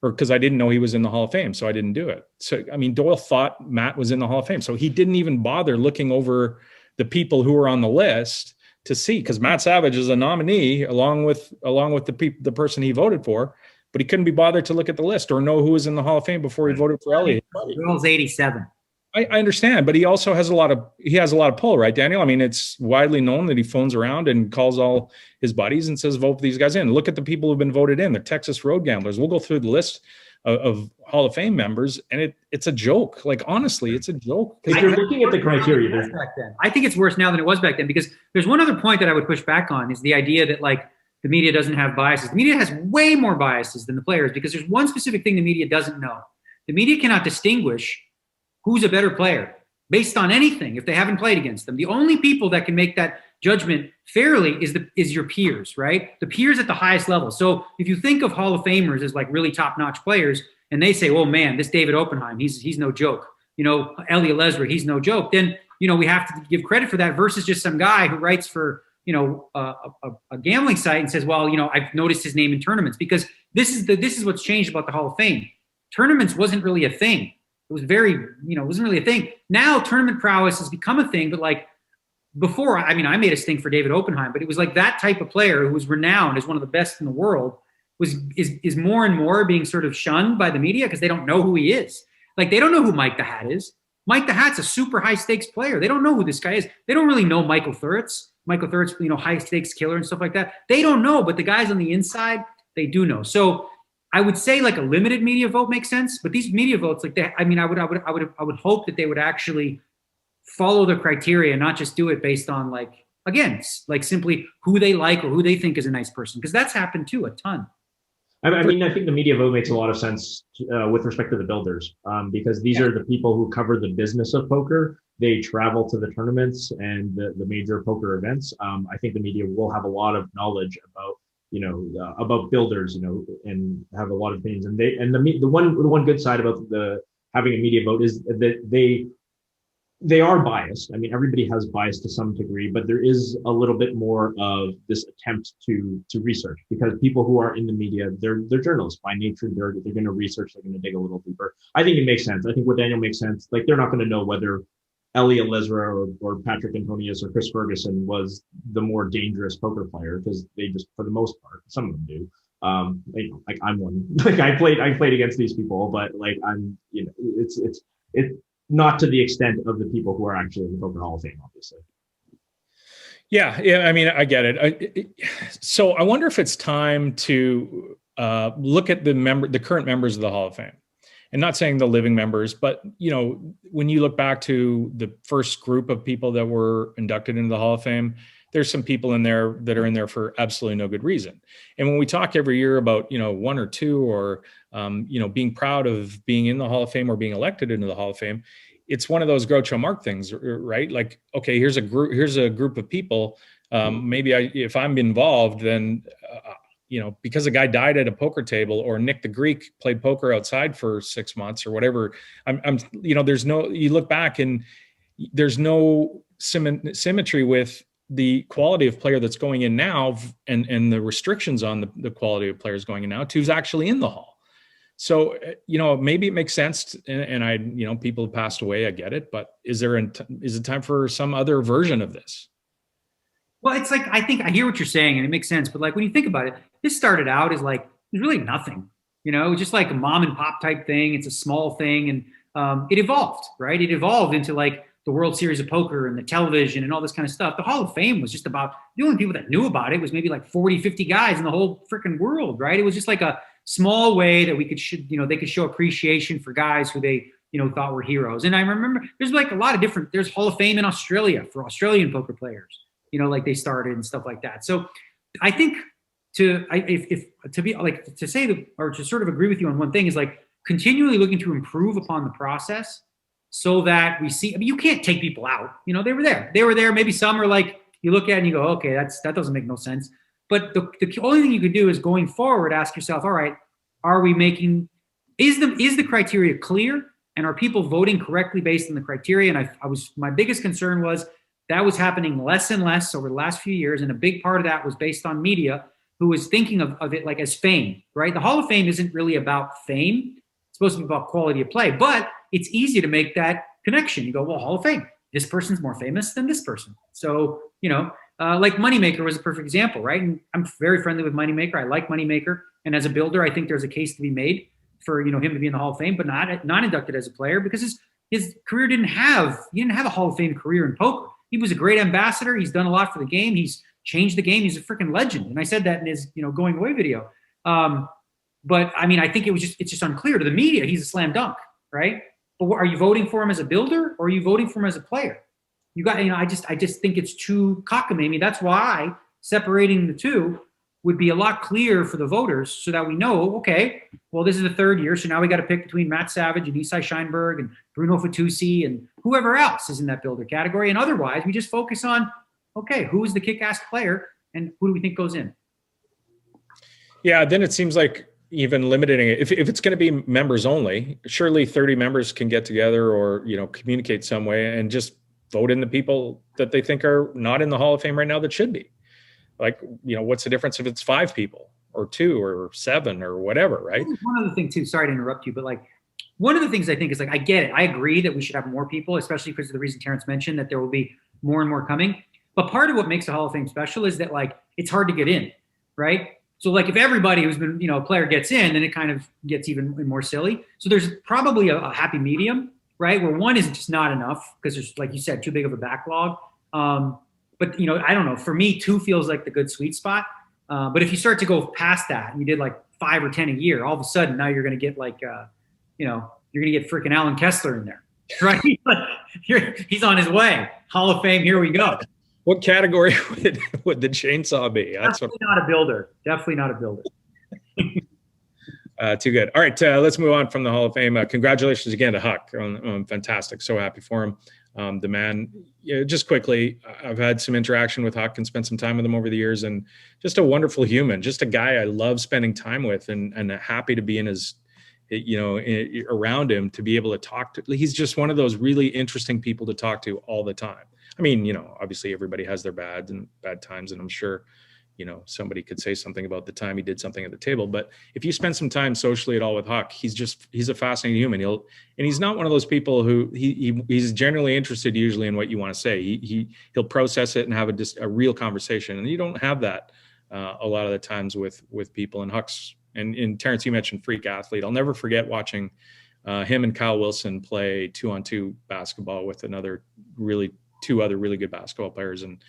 or because I didn't know he was in the Hall of Fame, so I didn't do it. So I mean, Doyle thought Matt was in the Hall of Fame, so he didn't even bother looking over the people who were on the list to see, because Matt Savage is a nominee along with the person he voted for. But he couldn't be bothered to look at the list or know who was in the Hall of Fame before he voted for Elliot. Doyle's 87. I understand, but he also has a lot of pull, right, Daniel? I mean, it's widely known that he phones around and calls all his buddies and says, vote these guys in. Look at the people who've been voted in. The Texas Road Gamblers. We'll go through the list of Hall of Fame members, and it's a joke. Like, honestly, it's a joke. If you're looking at the criteria, back then. I think it's worse now than it was back then, because there's one other point that I would push back on is the idea that, like, the media doesn't have biases. The media has way more biases than the players, because there's one specific thing the media doesn't know. The media cannot distinguish who's a better player based on anything if they haven't played against them. The only people that can make that judgment fairly is your peers, right? The peers at the highest level. So if you think of Hall of Famers as like really top-notch players, and they say, oh man, this David Oppenheim, he's no joke. Elliot Leslie, he's no joke. Then, we have to give credit for that versus just some guy who writes for a gambling site and says, well, I've noticed his name in tournaments, because this is what's changed about the Hall of Fame. Tournaments wasn't really a thing. It was it wasn't really a thing. Now tournament prowess has become a thing, but like before, I made a stink for David Oppenheim, but it was like that type of player who was renowned as one of the best in the world is more and more being sort of shunned by the media because they don't know who he is. Like, they don't know who Mike the Hat is. Mike the Hat's a super high stakes player. They don't know who this guy is. They don't really know Michael Thuritz, high stakes killer and stuff like that. They don't know, but the guys on the inside, they do know. So I would say like a limited media vote makes sense, but these media votes, I would hope that they would actually follow the criteria, not just do it based on simply who they like or who they think is a nice person, because that's happened too a ton. I think the media vote makes a lot of sense with respect to the builders, because these are the people who cover the business of poker. They travel to the tournaments and the major poker events. I think the media will have a lot of knowledge about builders, and have a lot of things. And the one good side about having a media vote is that they are biased. Everybody has bias to some degree, but there is a little bit more of this attempt to research, because people who are in the media, they're journalists by nature. They're going to research. They're going to dig a little deeper. I think it makes sense. I think what Daniel makes sense. Like, they're not going to know whether Elliot Lesra or Patrick Antonius or Chris Ferguson was the more dangerous poker player, because they just, for the most part, some of them do. I'm one. I played against these people, but it's not to the extent of the people who are actually in the Poker Hall of Fame, obviously. Yeah. I get it. So I wonder if it's time to look at the current members of the Hall of Fame, and not saying the living members, but when you look back to the first group of people that were inducted into the Hall of Fame, there's some people in there that are in there for absolutely no good reason. And when we talk every year about, one or two, or, being proud of being in the Hall of Fame or being elected into the Hall of Fame, it's one of those Groucho Marx things, right? Like, okay, here's a group of people. Maybe if I'm involved, then, because a guy died at a poker table, or Nick the Greek played poker outside for 6 months or whatever, you look back and there's no symmetry with the quality of player that's going in now and the restrictions on the quality of players going in now to who's actually in the hall. So, maybe it makes sense. And people have passed away. I get it. But is it time for some other version of this? Well, it's like, I think I hear what you're saying and it makes sense. But like, when you think about it, this started out as like, there's really nothing, just like a mom and pop type thing. It's a small thing. And it evolved, right? It evolved into like the World Series of Poker and the television and all this kind of stuff. The Hall of Fame was just about, the only people that knew about it was maybe like 40, 50 guys in the whole freaking world, right? It was just like small way that we could, they could show appreciation for guys who they, thought were heroes. And I remember there's like a lot of different, there's Hall of Fame in Australia for Australian poker players, like they started and stuff like that. So I think to sort of agree with you on one thing is like continually looking to improve upon the process so that we see, you can't take people out, they were there. Maybe some are like, you look at it and you go, okay, that doesn't make no sense. But the only thing you could do is going forward, ask yourself, all right, is the criteria clear? And are people voting correctly based on the criteria? And my biggest concern was that was happening less and less over the last few years. And a big part of that was based on media who was thinking of it like as fame, right? The Hall of Fame isn't really about fame. It's supposed to be about quality of play, but it's easy to make that connection. You go, well, Hall of Fame, this person's more famous than this person. So, like Moneymaker was a perfect example, right? And I'm very friendly with Moneymaker. I like Moneymaker. And as a builder, I think there's a case to be made for, him to be in the Hall of Fame, but not inducted as a player because his career didn't have a Hall of Fame career in poker. He was a great ambassador. He's done a lot for the game. He's changed the game. He's a freaking legend. And I said that in his, going away video. But I mean, I think it's just unclear to the media. He's a slam dunk, right? But are you voting for him as a builder or are you voting for him as a player? I just think it's too cockamamie. That's why separating the two would be a lot clearer for the voters so that we know, okay, well, this is the third year. So now we got to pick between Matt Savage and Isai Scheinberg and Bruno Fatoussi and whoever else is in that builder category. And otherwise, we just focus on, okay, who is the kick-ass player and who do we think goes in? Yeah, then it seems like even limiting it, if it's going to be members only, surely 30 members can get together or, communicate some way and just vote in the people that they think are not in the Hall of Fame right now that should be. Like, what's the difference if it's 5 people or 2 or 7 or whatever, right? One other thing too, sorry to interrupt you, but like one of the things I think is like, I get it. I agree that we should have more people, especially because of the reason Terrence mentioned that there will be more and more coming. But part of what makes the Hall of Fame special is that like, it's hard to get in, right? So like if everybody who's been, a player gets in, then it kind of gets even more silly. So there's probably a happy medium, right? Where one is just not enough because there's, like you said, too big of a backlog. But, I don't know. For me, 2 feels like the good sweet spot. But if you start to go past that and you did like 5 or 10 a year, all of a sudden now you're going to get like, you're going to get freaking Alan Kessler in there, right? He's on his way. Hall of Fame, here we go. What category would the chainsaw be? Definitely not a builder. Definitely not a builder. Too good. All right, let's move on from the Hall of Fame. Congratulations again to Huck. Fantastic. So happy for him. The man, just quickly, I've had some interaction with Huck and spent some time with him over the years, and just a wonderful human, just a guy I love spending time with and happy to be in his, around him, to be able to talk to. He's just one of those really interesting people to talk to all the time. I mean, obviously everybody has their bad times, and I'm sure, somebody could say something about the time he did something at the table. But if you spend some time socially at all with Huck, he's a fascinating human. He's not one of those people who he's generally interested usually in what you want to say. He'll process it and have a real conversation. And you don't have that a lot of the times with people. And Huck's, and Terrence, you mentioned freak athlete. I'll never forget watching him and Kyle Wilson play 2-on-2 basketball with two other really good basketball players, and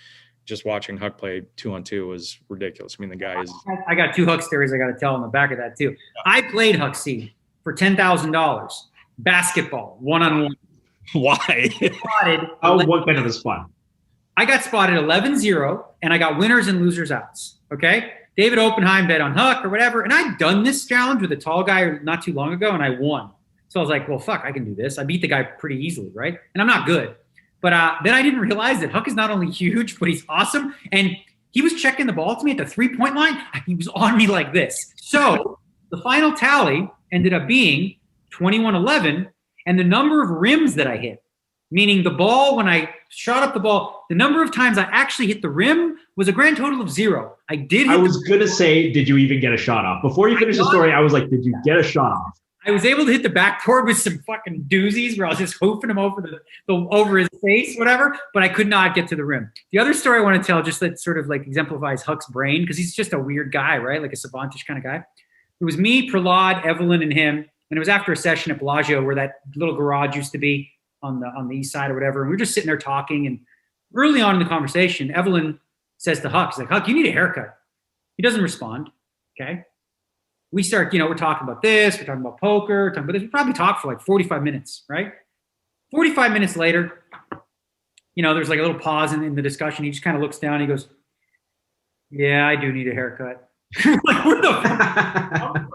just watching Huck play 2-on-2 was ridiculous. I mean, the guy is. I got 2 Huck stories I got to tell on the back of that too. Yeah. I played Huck C for $10,000 basketball 1-on-1. Why? What kind of a spot? I got spotted 11-0, and I got winners and losers outs. Okay, David Oppenheim bet on Huck or whatever, and I'd done this challenge with a tall guy not too long ago, and I won. So I was like, well, fuck, I can do this. I beat the guy pretty easily, right? And I'm not good. But then I didn't realize that Huck is not only huge, but he's awesome. And he was checking the ball to me at the 3-point line. He was on me like this. So the final tally ended up being 21-11. And the number of rims that I hit, meaning the ball, when I shot up the ball, the number of times I actually hit the rim was a grand total of 0. I was going to say, did you even get a shot off? Before you finish the story, I was like, did you get a shot off? I was able to hit the backboard with some fucking doozies where I was just hoofing him over his face, whatever, but I could not get to the rim. The other story I want to tell, just that sort of like exemplifies Huck's brain, because he's just a weird guy, right? Like a savantish kind of guy. It was me, Prahlad, Evelyn, and him, and it was after a session at Bellagio where that little garage used to be on the east side or whatever, and we were just sitting there talking, and early on in the conversation, Evelyn says to Huck, she's like, Huck, you need a haircut. He doesn't respond, okay? we start, we're talking about this, we're talking about poker, talking about this. We probably talk for like 45 minutes, right? 45 minutes later, there's like a little pause in the discussion. He just kind of looks down. He goes, yeah, I do need a haircut. Like, where the fuck?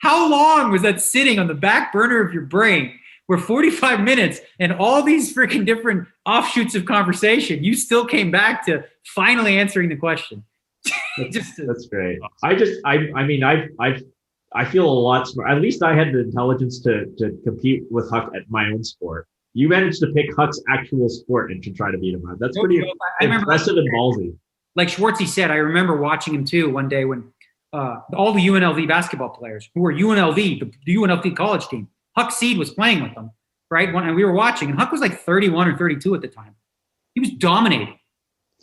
How long was that sitting on the back burner of your brain where 45 minutes and all these freaking different offshoots of conversation, you still came back to finally answering the question? That's great. I feel a lot smart. At least I had the intelligence to compete with Huck at my own sport. You managed to pick Huck's actual sport and to try to beat him. That's pretty impressive and ballsy. Like Schwartzy said, I remember watching him too one day when all the UNLV basketball players who were UNLV, the UNLV college team, Huck Seed was playing with them, right? And we were watching, and Huck was like 31 or 32 at the time. He was dominating.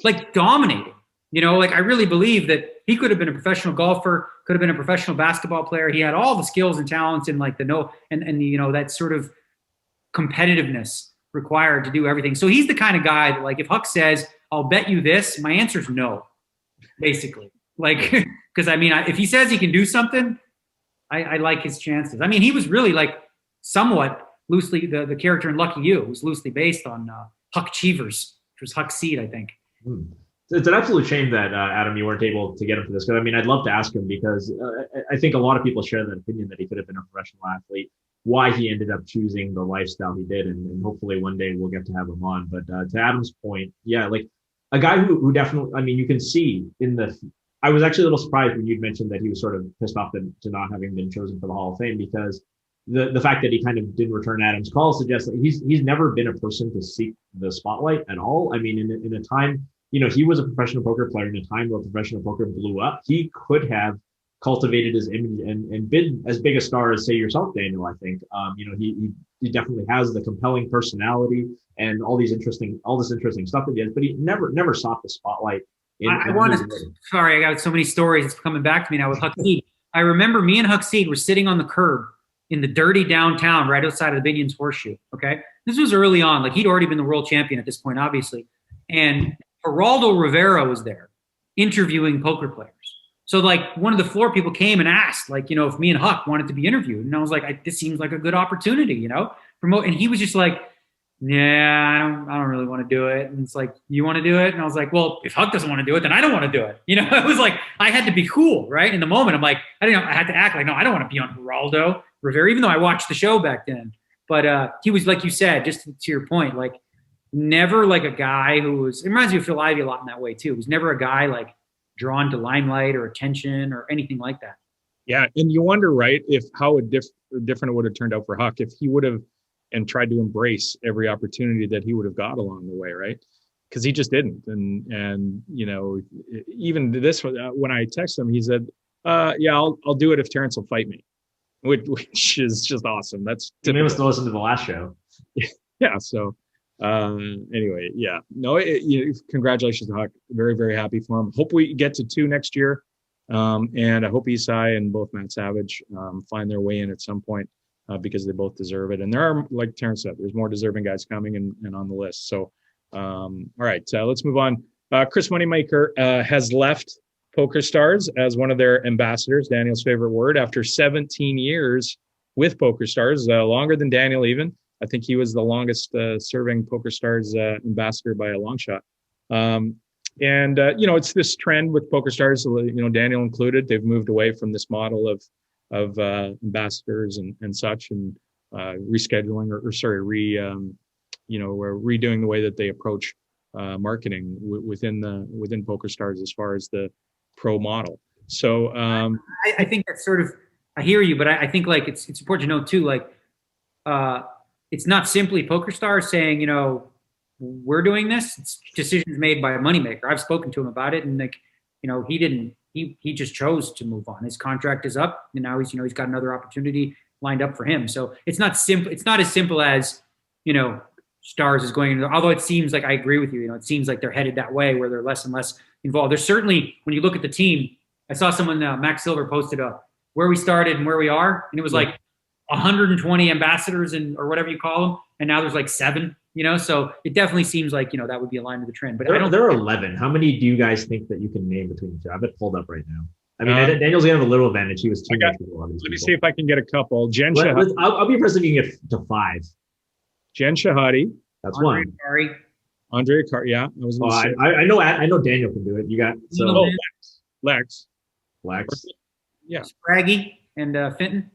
I really believe that he could have been a professional golfer, could have been a professional basketball player. He had all the skills and talents and like that sort of competitiveness required to do everything. So he's the kind of guy that, like, if Huck says, I'll bet you this, my answer is no, basically. Like, because if he says he can do something, I like his chances. He was really like somewhat loosely, the character in Lucky You was loosely based on Huck Cheevers, which was Huck Seed, I think. It's an absolute shame that, Adam, you weren't able to get him for this. Because I'd love to ask him, because I think a lot of people share that opinion that he could have been a professional athlete, why he ended up choosing the lifestyle he did. And hopefully one day we'll get to have him on. But to Adam's point, yeah, like a guy who definitely, you can see I was actually a little surprised when you'd mentioned that he was sort of pissed off to not having been chosen for the Hall of Fame, because the fact that he kind of didn't return Adam's call suggests that he's never been a person to seek the spotlight at all. In a time, he was a professional poker player in a time where professional poker blew up. He could have cultivated his image and been as big a star as, say, yourself, Daniel. I think, he definitely has the compelling personality and all this interesting stuff that he has, but he never sought the spotlight. Sorry, I got so many stories. It's coming back to me now with Huck Seed. I remember me and Huck Seed were sitting on the curb in the dirty downtown right outside of the Binion's Horseshoe. Okay. This was early on. Like, he'd already been the world champion at this point, obviously. And Geraldo Rivera was there interviewing poker players. So like one of the floor people came and asked, like, if me and Huck wanted to be interviewed. And I was like, this seems like a good opportunity, promote. And he was just like, yeah, I don't really want to do it. And it's like, you want to do it? And I was like, well, if Huck doesn't want to do it, then I don't want to do it. It was like, I had to be cool, right? In the moment, I'm like, I had to act like, no, I don't want to be on Geraldo Rivera, even though I watched the show back then. But he was, like you said, just to your point, like, never like a guy who was, it reminds me of Phil Ivey a lot in that way too. He was never a guy like drawn to limelight or attention or anything like that. Yeah. And you wonder, right, if how different it would have turned out for Huck if he would have and tried to embrace every opportunity that he would have got along the way, right? Because he just didn't. And even this, when I texted him, he said, yeah, I'll do it if Terrence will fight me, which is just awesome. That's typical. You must have listened to the last show. Yeah. So anyway, yeah, no, congratulations to Huck. Very, very happy for him. Hope we get to 2 next year. And I hope Isai and both Matt Savage find their way in at some point because they both deserve it. And there are, like Terrence said, there's more deserving guys coming and on the list. So, all right, let's move on. Chris Moneymaker has left Pokerstars as one of their ambassadors, Daniel's favorite word, after 17 years with Pokerstars, longer than Daniel even. I think he was the longest serving Pokerstars ambassador by a long shot. It's this trend with Pokerstars, Daniel included. They've moved away from this model of ambassadors and such, and rescheduling we're redoing the way that they approach marketing within Pokerstars as far as the pro model. So I think that's sort of, I hear you, but I think like it's important to know too, like it's not simply Pokerstars saying, we're doing this. It's decisions made by a Moneymaker. I've spoken to him about it, and he just chose to move on. His contract is up, and now he's got another opportunity lined up for him. So it's not simple. It's not as simple as, Stars is going into, although it seems like, I agree with you, it seems like they're headed that way where they're less and less involved. There's certainly, when you look at the team, I saw someone, Max Silver posted up where we started and where we are. And it was like 120 ambassadors or whatever you call them. And now there's like 7, so it definitely seems like, that would be aligned with the trend. But there are 11. How many do you guys think that you can name between the two? I have it pulled up right now. I mean, Daniel's gonna have a little advantage. He was teammates with a lot of these Let me people. see if I can get a couple. Jen Shahadi. I'll be impressed if you can get to 5. Jen Shahadi. That's Andre one. Kari. Andrea Car. Yeah, I was. I know Daniel can do it. You got Lex. Yeah. Spraggy and Fenton.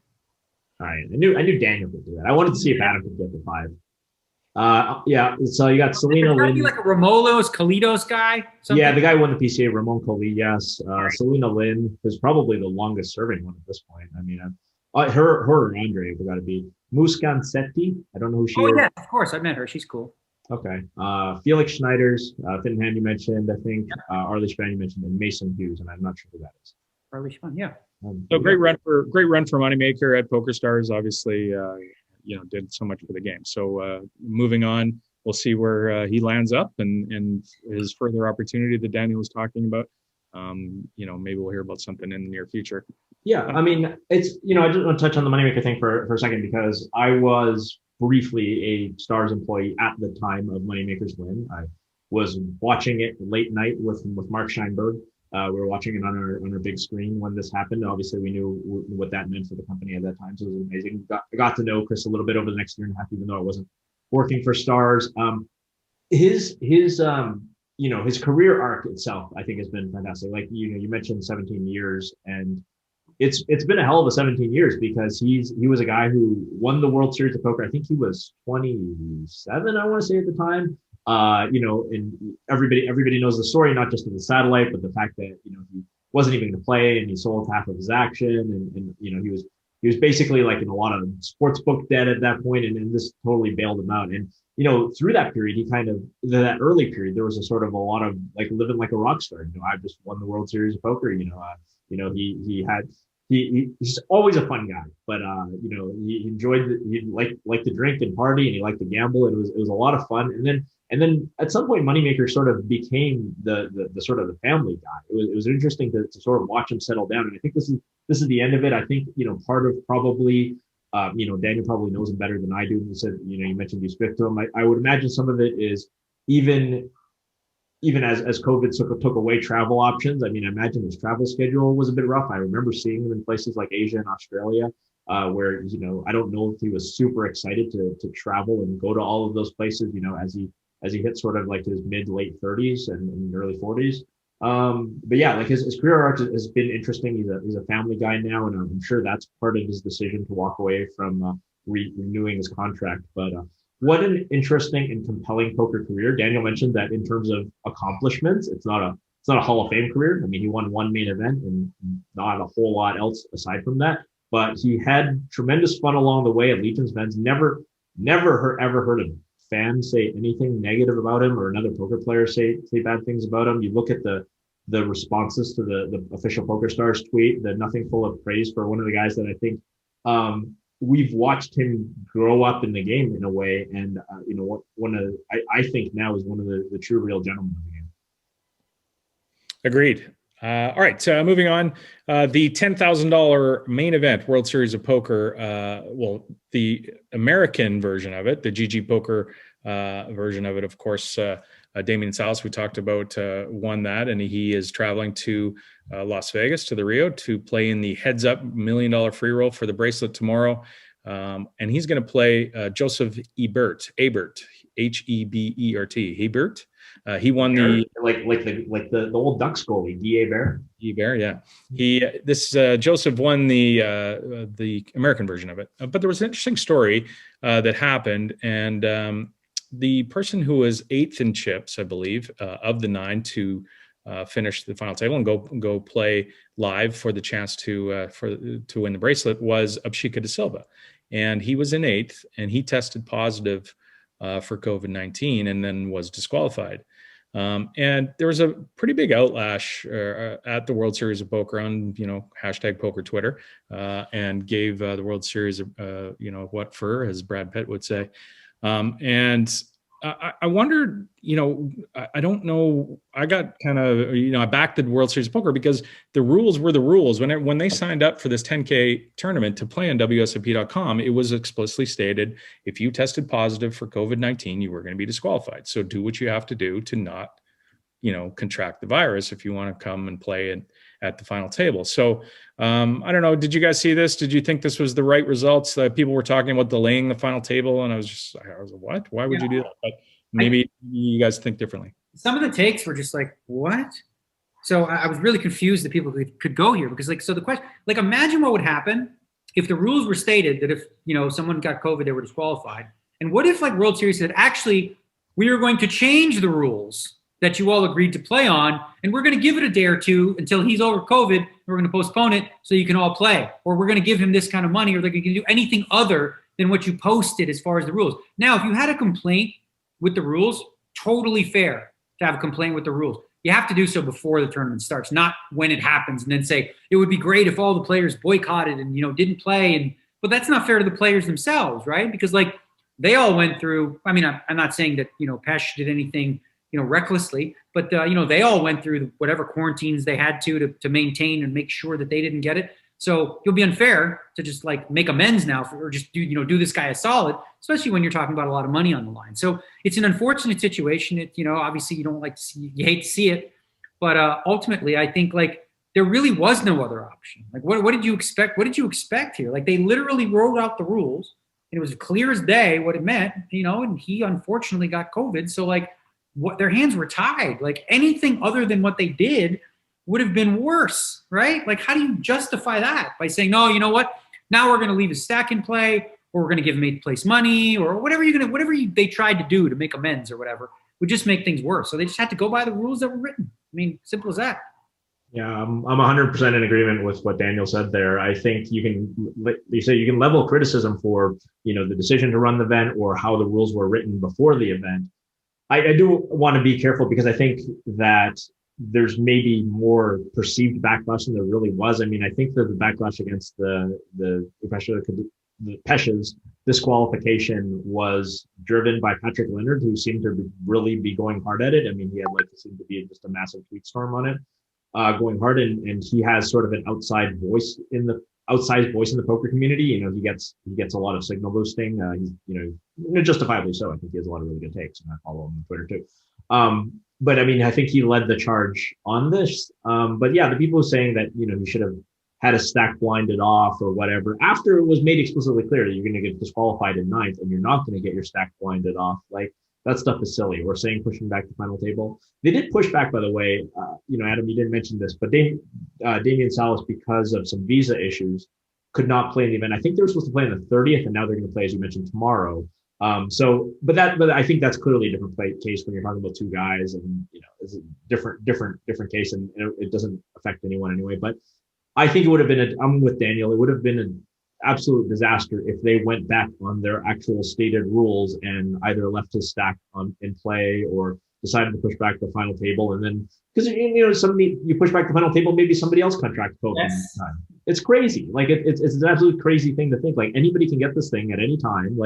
All right. I knew Daniel could do that. I wanted to see if Adam could get to 5. Yeah. So you got Selena Lynn. Be like a Romolos, Kalidos guy. Something. Yeah, the guy who won the PCA, Ramon Colli. Yes. Selena Lynn is probably the longest serving one at this point. I mean, her or Andre have got to be Muskan Setti. I don't know who she is. Oh yeah, of course. I met her. She's cool. Okay. Felix Schneiders, Finham you mentioned, I think. Arlie Span you mentioned, and Mason Hughes, and I'm not sure who that is. Arlie Span, yeah. So great run for Moneymaker at Pokerstars. Obviously, did so much for the game. So moving on, we'll see where he lands up and his further opportunity that Daniel was talking about. Maybe we'll hear about something in the near future. Yeah, I mean, it's I just want to touch on the Moneymaker thing for a second because I was briefly a Stars employee at the time of Moneymaker's win. I was watching it late night with Mark Scheinberg. We were watching it on our big screen when this happened. Obviously, we knew what that meant for the company at that time, so it was amazing. I got to know Chris a little bit over the next year and a half, even though I wasn't working for Stars. His career arc itself, I think, has been fantastic. Like you mentioned 17 years, and it's been a hell of a 17 years because he was a guy who won the World Series of Poker. I think he was 27, I want to say at the time. And everybody knows the story, not just of the satellite, but the fact that he wasn't even going to play and he sold half of his action, and he was basically like in a lot of sports book debt at that point, and this totally bailed him out. And through that period, he kind of that early period, there was a sort of a lot of like living like a rock star. I just won the World Series of Poker. He's always a fun guy, but he enjoyed he liked to drink and party, and he liked to gamble, and it was a lot of fun. And then at some point, Moneymaker sort of became the sort of the family guy. It was interesting to sort of watch him settle down, and I think this is the end of it. I think part of probably Daniel probably knows him better than I do. He said you mentioned you spoke to him. I would imagine some of it is even as COVID took away travel options. I mean, I imagine his travel schedule was a bit rough. I remember seeing him in places like Asia and Australia, where I don't know if he was super excited to travel and go to all of those places. As he hit sort of like his mid-late 30s and early 40s. But yeah, like his career arc has been interesting. He's a family guy now, and I'm sure that's part of his decision to walk away from renewing his contract. But what an interesting and compelling poker career. Daniel mentioned that in terms of accomplishments, it's not a Hall of Fame career. I mean, he won one main event and not a whole lot else aside from that. But he had tremendous fun along the way. Allegiance fans ever heard of fans say anything negative about him or another poker player say bad things about him. You look at the responses to the official Pokerstars tweet, the nothing full of praise for one of the guys that I think we've watched him grow up in the game in a way, and I think now is one of the true real gentlemen of the game. Agreed. All right, so moving on, the $10,000 main event World Series of Poker, the American version of it, the GG Poker version of it, of course, Damien Salas, we talked about, won that, and he is traveling to Las Vegas, to the Rio, to play in the Heads Up $1 Million free roll for the bracelet tomorrow, and he's going to play Joseph Ebert, Hebert. Hebert. He won the the old Ducks goalie, D.A. Bear. D.A. Bear, yeah. Joseph won the American version of it, but there was an interesting story that happened, and the person who was 8th in chips, I believe, of the 9 to finish the final table and go play live for the chance to win the bracelet was Upeshka de Silva, and he was in 8th, and he tested positive for COVID-19 and then was disqualified. And there was a pretty big outlash at the World Series of Poker on, hashtag poker Twitter, and gave the World Series, what for, as Brad Pitt would say. And I wondered, I don't know. I got kind of, I backed the World Series of Poker because the rules were the rules. When they signed up for this 10K tournament to play on WSOP.com, it was explicitly stated, if you tested positive for COVID-19, you were going to be disqualified. So do what you have to do to not, contract the virus if you want to come and play at the final table. So I don't know. Did you guys see this? Did you think this was the right results? People were talking about delaying the final table, and I was like, what? Why would you do that? But maybe you guys think differently. Some of the takes were just like, what? So I was really confused that people could go here because so the question, imagine what would happen if the rules were stated that if, someone got COVID, they were disqualified. And what if World Series said, actually, we are going to change the rules that you all agreed to play on, and we're going to give it a day or two until he's over COVID, and we're going to postpone it so you can all play. Or we're going to give him this kind of money, or they're going to do anything other than what you posted as far as the rules. Now, if you had a complaint with the rules, totally fair to have a complaint with the rules. You have to do so before the tournament starts, not when it happens and then say, it would be great if all the players boycotted and, didn't play. But that's not fair to the players themselves, right? Because they all went through, I mean, I'm not saying that, Pesh did anything, recklessly, but, they all went through whatever quarantines they had to maintain and make sure that they didn't get it. So it'll be unfair to just make amends now or just do this guy a solid, especially when you're talking about a lot of money on the line. So it's an unfortunate situation. It, obviously you don't like to see, you hate to see it, but ultimately I think there really was no other option. What did you expect? What did you expect here? They literally wrote out the rules and it was clear as day what it meant, and he unfortunately got COVID. So what their hands were tied, anything other than what they did would have been worse, right? How do you justify that by saying, no, you know what? Now we're going to leave his stack in play, or we're going to give him 8th place money, or whatever they tried to do to make amends or whatever would just make things worse. So they just had to go by the rules that were written. I mean, simple as that. Yeah, I'm 100% in agreement with what Daniel said there. I think you can level criticism for, the decision to run the event or how the rules were written before the event. I do want to be careful because I think that there's maybe more perceived backlash than there really was. I mean, I think that the backlash against the Pesh's disqualification was driven by Patrick Leonard, who seemed to really be going hard at it. I mean, he had seemed to be just a massive tweet storm on it, going hard, and he has sort of an outsized voice in the poker community. He gets a lot of signal boosting. He's justifiably so. I think he has a lot of really good takes, and I follow him on Twitter too. But I mean, I think he led the charge on this. But yeah, the people saying that, he should have had a stack blinded off or whatever, after it was made explicitly clear that you're going to get disqualified in 9th and you're not going to get your stack blinded off, that stuff is silly. We're saying pushing back the final table. They did push back, by the way. Adam, you didn't mention this, but Damian Salas, because of some visa issues, could not play in the event. I think they were supposed to play on the 30th, and now they're going to play, as you mentioned, tomorrow. But I think that's clearly a different case when you're talking about two guys, and it's a different case, and it doesn't affect anyone anyway. But I think it would have been I'm with Daniel. It would have been an absolute disaster if they went back on their actual stated rules and either left his stack in play or decided to push back the final table, and then because you push back the final table, maybe somebody else contracts COVID. Yes. It's crazy. It's an absolute crazy thing to think. Anybody can get this thing at any time.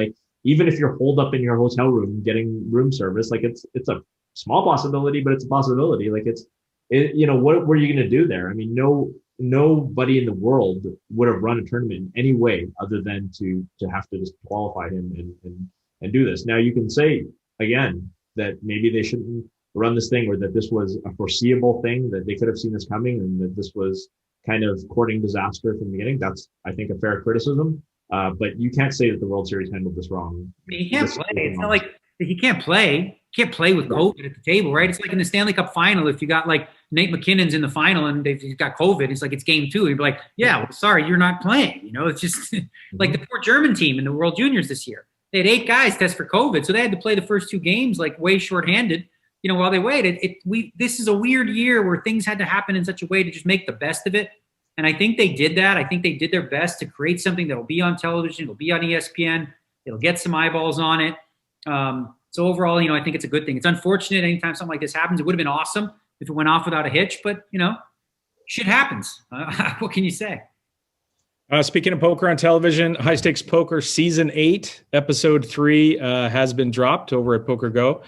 Even if you're holed up in your hotel room getting room service, it's a small possibility, but it's a possibility. What were you going to do there? I mean, nobody in the world would have run a tournament in any way other than to have to just qualify him and do this. Now you can say again that maybe they shouldn't run this thing, or that this was a foreseeable thing, that they could have seen this coming, and that this was kind of courting disaster from the beginning. That's, I think, a fair criticism. But you can't say that the World Series handled this wrong. He can't play. It's not like he can't play. He can't play with COVID at the table, right? It's like in the Stanley Cup final, if you got Nate McKinnon's in the final and he's got COVID, it's it's game 2. You'd be like, yeah, well, sorry, you're not playing. It's just like the poor German team in the World Juniors this year. They had 8 guys test for COVID, so they had to play the first 2 games way shorthanded. While they waited. This is a weird year where things had to happen in such a way to just make the best of it. And I think they did that. I think they did their best to create something that'll be on television. It'll be on ESPN. It'll get some eyeballs on it. So overall, I think it's a good thing. It's unfortunate anytime something like this happens. It would have been awesome if it went off without a hitch, but, shit happens. What can you say? Speaking of poker on television, High Stakes Poker Season 8, Episode 3 has been dropped over at Poker Go.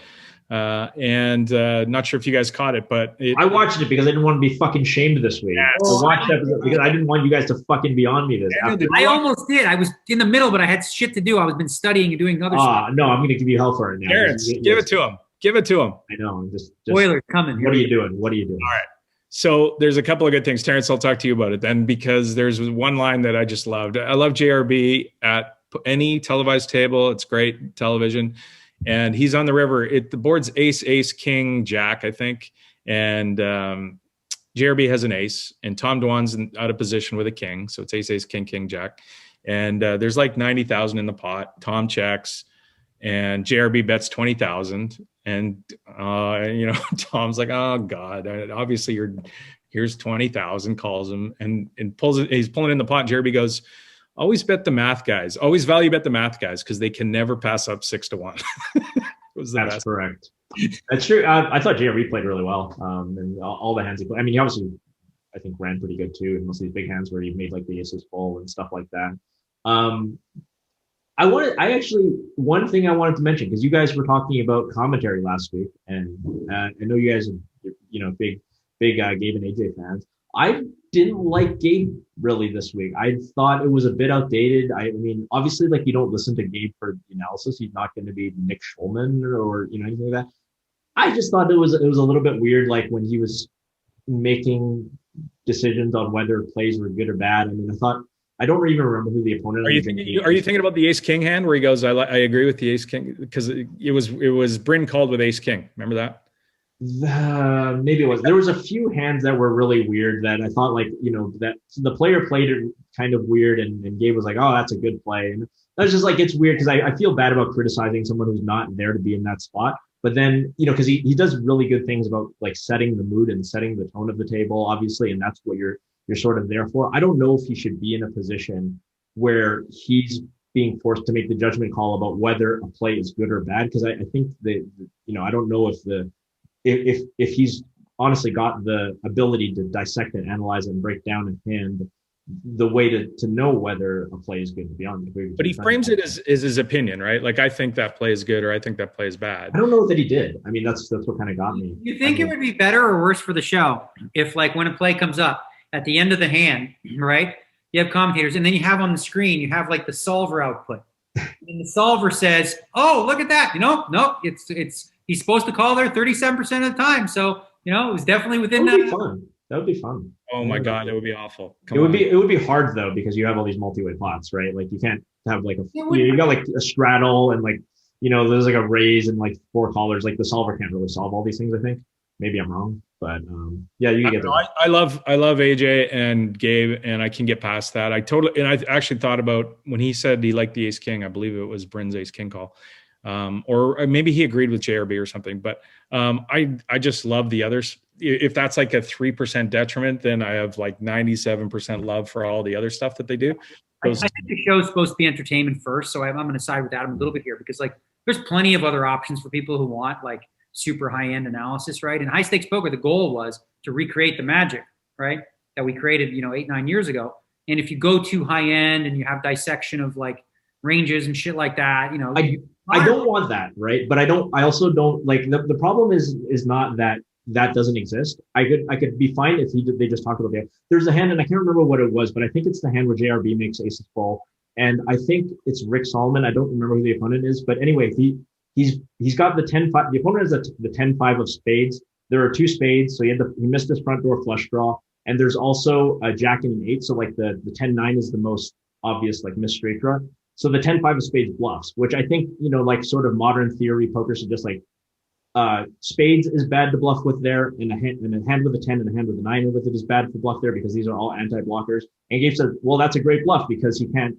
And not sure if you guys caught it, but I watched it because I didn't want to be fucking shamed this week. Yes. I watched it because I didn't want you guys to fucking be on me this. I almost did. I was in the middle, but I had shit to do. I was been studying and doing other stuff. No, I'm going to give you hell for it now. Terrence, give it to him. Give it to him. I know. I'm just spoilers coming. What are you doing? What are you doing? All right. So there's a couple of good things. Terrence, I'll talk to you about it then, because there's one line that I just loved. I love JRB at any televised table. It's great television. And he's on the river. The board's ace, ace, king, jack, I think. And JRB has an ace, and Tom Dwan's out of position with a king. So it's ace, ace, king, king, jack. And there's like 90,000 in the pot. Tom checks, and JRB bets 20,000. And Tom's like, oh God, obviously here's 20,000. Calls him and pulls it. He's pulling in the pot. And JRB goes, always bet the math guys. Always value bet the math guys because they can never pass up 6-1. That's best. Correct. That's true. I thought JRB played really well, and all the hands he played. I mean, he obviously, I think, ran pretty good too. And most of these big hands where he made like the aces full and stuff like that. One thing I wanted to mention, because you guys were talking about commentary last week, and I know you guys are, big Gabe and AJ fans. I didn't like Gabe really this week. I thought it was a bit outdated. I mean, obviously, like, you don't listen to Gabe for the analysis. He's not going to be Nick Schulman or anything like that. I just thought it was a little bit weird, like when he was making decisions on whether plays were good or bad. I mean, I don't even remember who the opponent. Are you thinking about the ace king hand where he goes, I agree with the ace king, because it was Bryn called with ace king. Remember that? Maybe it was. There was a few hands that were really weird that I thought, like, that the player played it kind of weird, and Gabe was like, oh, that's a good play. And that's just like, it's weird because I feel bad about criticizing someone who's not there to be in that spot. But then, because he does really good things about like setting the mood and setting the tone of the table, obviously, and that's what you're sort of there for. I don't know if he should be in a position where he's being forced to make the judgment call about whether a play is good or bad, because I think that, I don't know if he's honestly got the ability to dissect and analyze and break down a hand the way to know whether a play is good, to be honest. But he frames it as his opinion, right? Like, I think that play is good, or I think that play is bad. I don't know that he did. I mean, that's what kind of got me. You think it would be better or worse for the show if, like, when a play comes up at the end of the hand, right, you have commentators, and then you have on the screen, you have like the solver output, and the solver says, oh, look at that, no, it's he's supposed to call there 37% of the time, so it was definitely within that. That would be fun. Oh my God, it would be awful. It would be hard though, because you have all these multi-way pots, right? Like, you can't have like you got like a straddle, and like, there's like a raise and like 4 callers. Like, the solver can't really solve all these things, I think. Maybe I'm wrong, but yeah, you get that. I love AJ and Gabe, and I can get past that. I actually thought about when he said he liked the ace king. I believe it was Bryn's ace king call. Or maybe he agreed with JRB or something, but I just love the others. If that's like a 3% detriment, then I have like 97% love for all the other stuff that they do. I think the show's supposed to be entertainment first, so I'm going to side with Adam a little bit here, because like there's plenty of other options for people who want like super high-end analysis, right? In high stakes poker, the goal was to recreate the magic, right, that we created 8-9 years ago. And if you go too high-end and you have dissection of like ranges and shit like that, I don't want that, right? But I also don't like the problem is not that doesn't exist. I could be fine if they just talked about that. There's a hand, and I can't remember what it was, but I think it's the hand where JRB makes aces full, and I think it's Rick Solomon. I don't remember who the opponent is, but anyway, he's got the 10-5. The opponent has the 10-5 of spades. There are 2 spades, so he missed his front door flush draw, and there's also a jack and an 8. So like the 10-9 is the most obvious like missed straight draw. So the 10-5 of spades bluffs, which I think, like sort of modern theory poker suggests like spades is bad to bluff with there, and a hand with a 10 and a hand with a 9 with it is bad for bluff there, because these are all anti-blockers. And Gabe said, well, that's a great bluff because he can't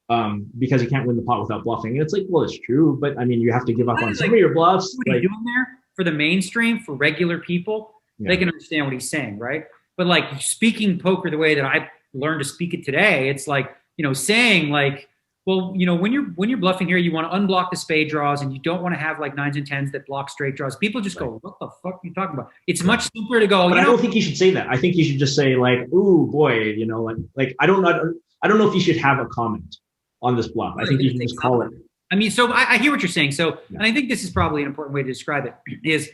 win the pot without bluffing. And it's like, well, it's true, but I mean, you have to give up on some of your bluffs. What are you doing there for the mainstream, for regular people? Yeah. They can understand what he's saying, right? But like speaking poker the way that I learned to speak it today, it's like, saying like, well, when you're bluffing here, you want to unblock the spade draws, and you don't want to have like 9s and 10s that block straight draws. People just go, what the fuck are you talking about? It's much simpler to go. But I don't think you should say that. I think you should just say like, ooh, boy, like I don't know if you should have a comment on this bluff. I think you should just call it. I mean, so I hear what you're saying. So, and I think this is probably an important way to describe it, is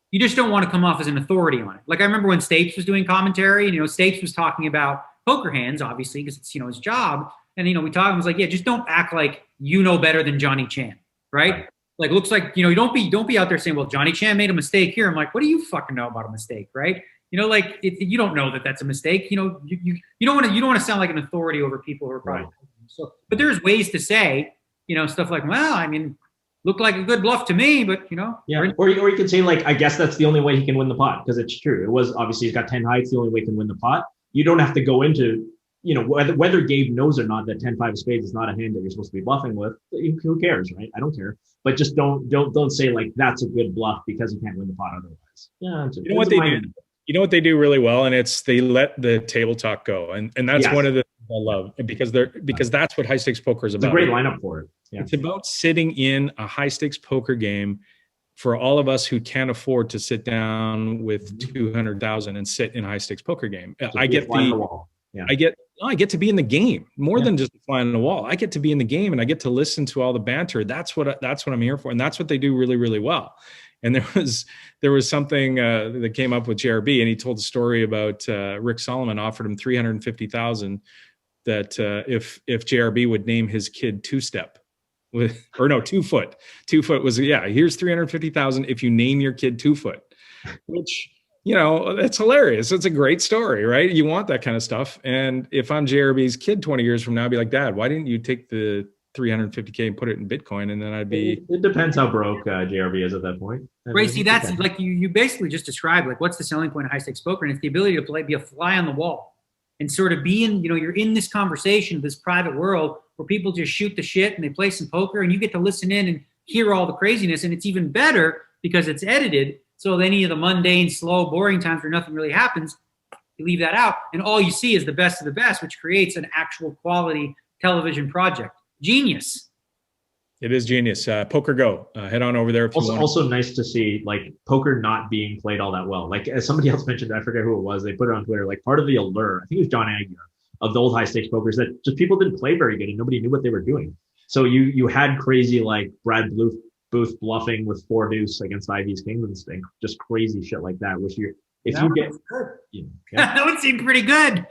you just don't want to come off as an authority on it. Like I remember when Stapes was doing commentary, and Stapes was talking about poker hands, obviously, because it's his job. And, we talked, and was like, yeah, just don't act like you know better than Johnny Chan, right? Like, looks like, don't be out there saying, well, Johnny Chan made a mistake here. I'm like, what do you fucking know about a mistake, right? like you don't know that that's a mistake. You don't want to sound like an authority over people who are probably so. But there's ways to say, stuff like, well, I mean, looked like a good bluff to me, but yeah. Or you could say like, I guess that's the only way he can win the pot, because it's true. It was obviously he's got 10 high. It's the only way he can win the pot. You don't have to go into, whether Gabe knows or not that 10-5 of spades is not a hand that you're supposed to be bluffing with. Who cares, right? I don't care. But just don't say like that's a good bluff because you can't win the pot otherwise. Yeah. You know what they do? You know what they do really well, and it's they let the table talk go, and that's one of the things I love because that's what high stakes poker is about. It's a great lineup for it. Yeah. It's about sitting in a high stakes poker game for all of us who can't afford to sit down with 200,000 and sit in a high stakes poker game. I get I get to be in the game more than just a fly on the wall. I get to be in the game and I get to listen to all the banter. That's what I'm here for, and that's what they do really, really well. And there was something that came up with JRB, and he told a story about Rick Solomon offered him $350,000 that if JRB would name his kid Two Foot. 2 Foot. 2 Foot was here's $350,000 if you name your kid 2 Foot, which it's hilarious. It's a great story, right? You want that kind of stuff. And if I'm JRB's kid 20 years from now, I'd be like, Dad, why didn't you take the $350K and put it in Bitcoin? And then I'd be. It depends how broke JRB is at that point. Right. See, that's like you basically just described like what's the selling point of high stakes poker, and it's the ability to be a fly on the wall and sort of be in. You're in this conversation, this private world where people just shoot the shit and they play some poker, and you get to listen in and hear all the craziness. And it's even better because it's edited. So any of the mundane, slow, boring times where nothing really happens, you leave that out, and all you see is the best of the best, which creates an actual quality television project. Genius. It is genius. Poker Go. Head on over there if you want. Also nice to see like poker not being played all that well. Like as somebody else mentioned, I forget who it was. They put it on Twitter. Like part of the allure, I think it was John Aguirre, of the old high stakes poker is that just people didn't play very good and nobody knew what they were doing. So you had crazy like Brad Booth bluffing with 4 deuce against Ivy's Kingdoms thing, just crazy shit like that. Which you get that would seem pretty good.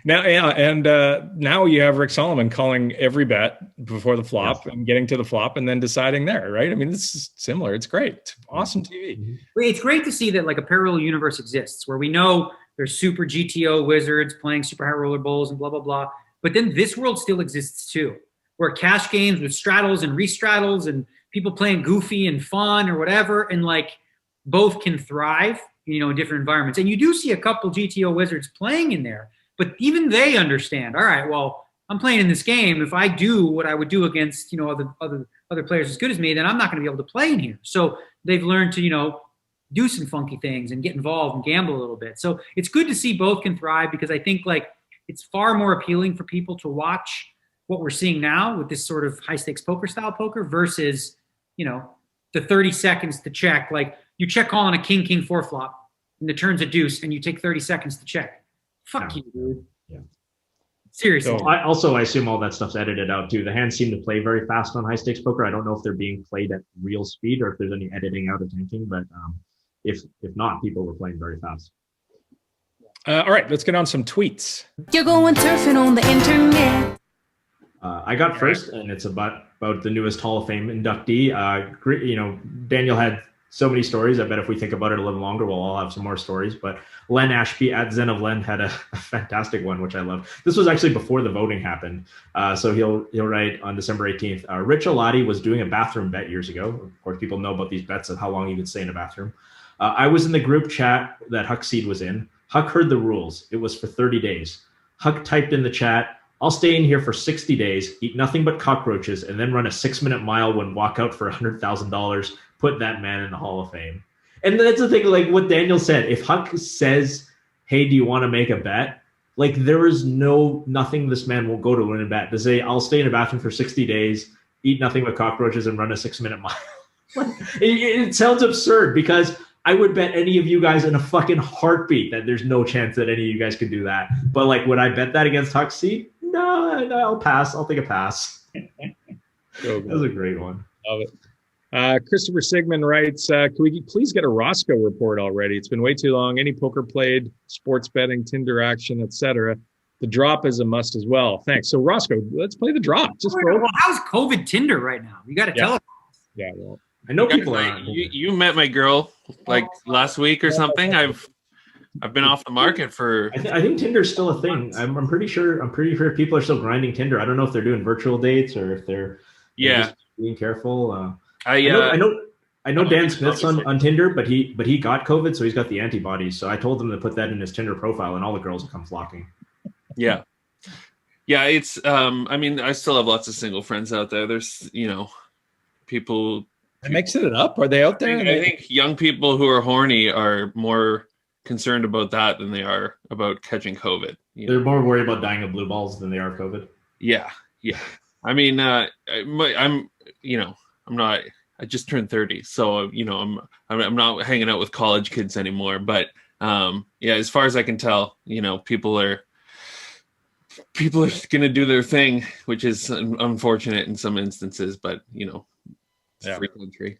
Now you have Rick Solomon calling every bet before the flop and getting to the flop and then deciding there, right? I mean, this is similar. It's great. It's awesome TV. It's great to see that like a parallel universe exists where we know there's super GTO wizards playing super high roller bowls and blah blah blah, but then this world still exists too, where cash games with straddles and restraddles and people playing goofy and fun or whatever, and like both can thrive, in different environments. And you do see a couple GTO wizards playing in there, but even they understand, all right, well, I'm playing in this game. If I do what I would do against, other players as good as me, then I'm not going to be able to play in here. So they've learned to, do some funky things and get involved and gamble a little bit. So it's good to see both can thrive, because I think like it's far more appealing for people to watch what we're seeing now with this sort of high stakes poker style poker versus, the 30 seconds to check. Like you check call on a king 4 flop and the turn's a deuce and you take 30 seconds to check. Fuck you, dude. Yeah. Seriously. So I assume all that stuff's edited out too. The hands seem to play very fast on high stakes poker. I don't know if they're being played at real speed or if there's any editing out of tanking, but if not, people were playing very fast. All right, let's get on some tweets. You're going surfing on the internet. I got first, and it's about the newest Hall of Fame inductee. Daniel had so many stories. I bet if we think about it a little longer, we'll all have some more stories. But Len Ashby at Zen of Len had a fantastic one, which I love. This was actually before the voting happened. So he'll write on December 18th. Rich Alati was doing a bathroom bet years ago. Of course, people know about these bets of how long you could stay in a bathroom. I was in the group chat that Huck Seed was in. Huck heard the rules. It was for 30 days. Huck typed in the chat, I'll stay in here for 60 days, eat nothing but cockroaches, and then run a 6-minute mile and walk out for $100,000. Put that man in the Hall of Fame. And that's the thing, like what Daniel said, if Huck says, hey, do you want to make a bet? Like there is nothing this man will go to win a bet. To say, I'll stay in a bathroom for 60 days, eat nothing but cockroaches, and run a 6-minute mile. It sounds absurd because I would bet any of you guys in a fucking heartbeat that there's no chance that any of you guys could do that. But like, would I bet that against Huck Seed? No, I'll pass. I'll take a pass. That was a great one. Love it. Christopher Sigmund writes, can we please get a Roscoe report already? It's been way too long. Any poker played, sports betting, Tinder action, etc. The drop is a must as well. Thanks. So Roscoe, let's play the drop. Well, how's COVID Tinder right now? You got to tell us. Yeah, well, I know Guys, people are. you met my girl like last week or something. I've been off the market for. I think Tinder's still a thing. I'm pretty sure people are still grinding Tinder. I don't know if they're doing virtual dates or if they're just being careful. I know Dan Smith's on Tinder, but he got COVID, so he's got the antibodies. So I told him to put that in his Tinder profile, and all the girls will come flocking. Yeah. It's I mean, I still have lots of single friends out there. There's people mixing it up. Are they out there? I think young people who are horny are more concerned about that than they are about catching COVID. They're more worried about dying of blue balls than they are COVID. Yeah. I mean, I'm not. I just turned 30, so I'm not hanging out with college kids anymore. But as far as I can tell, people are going to do their thing, which is unfortunate in some instances. But it's a free country.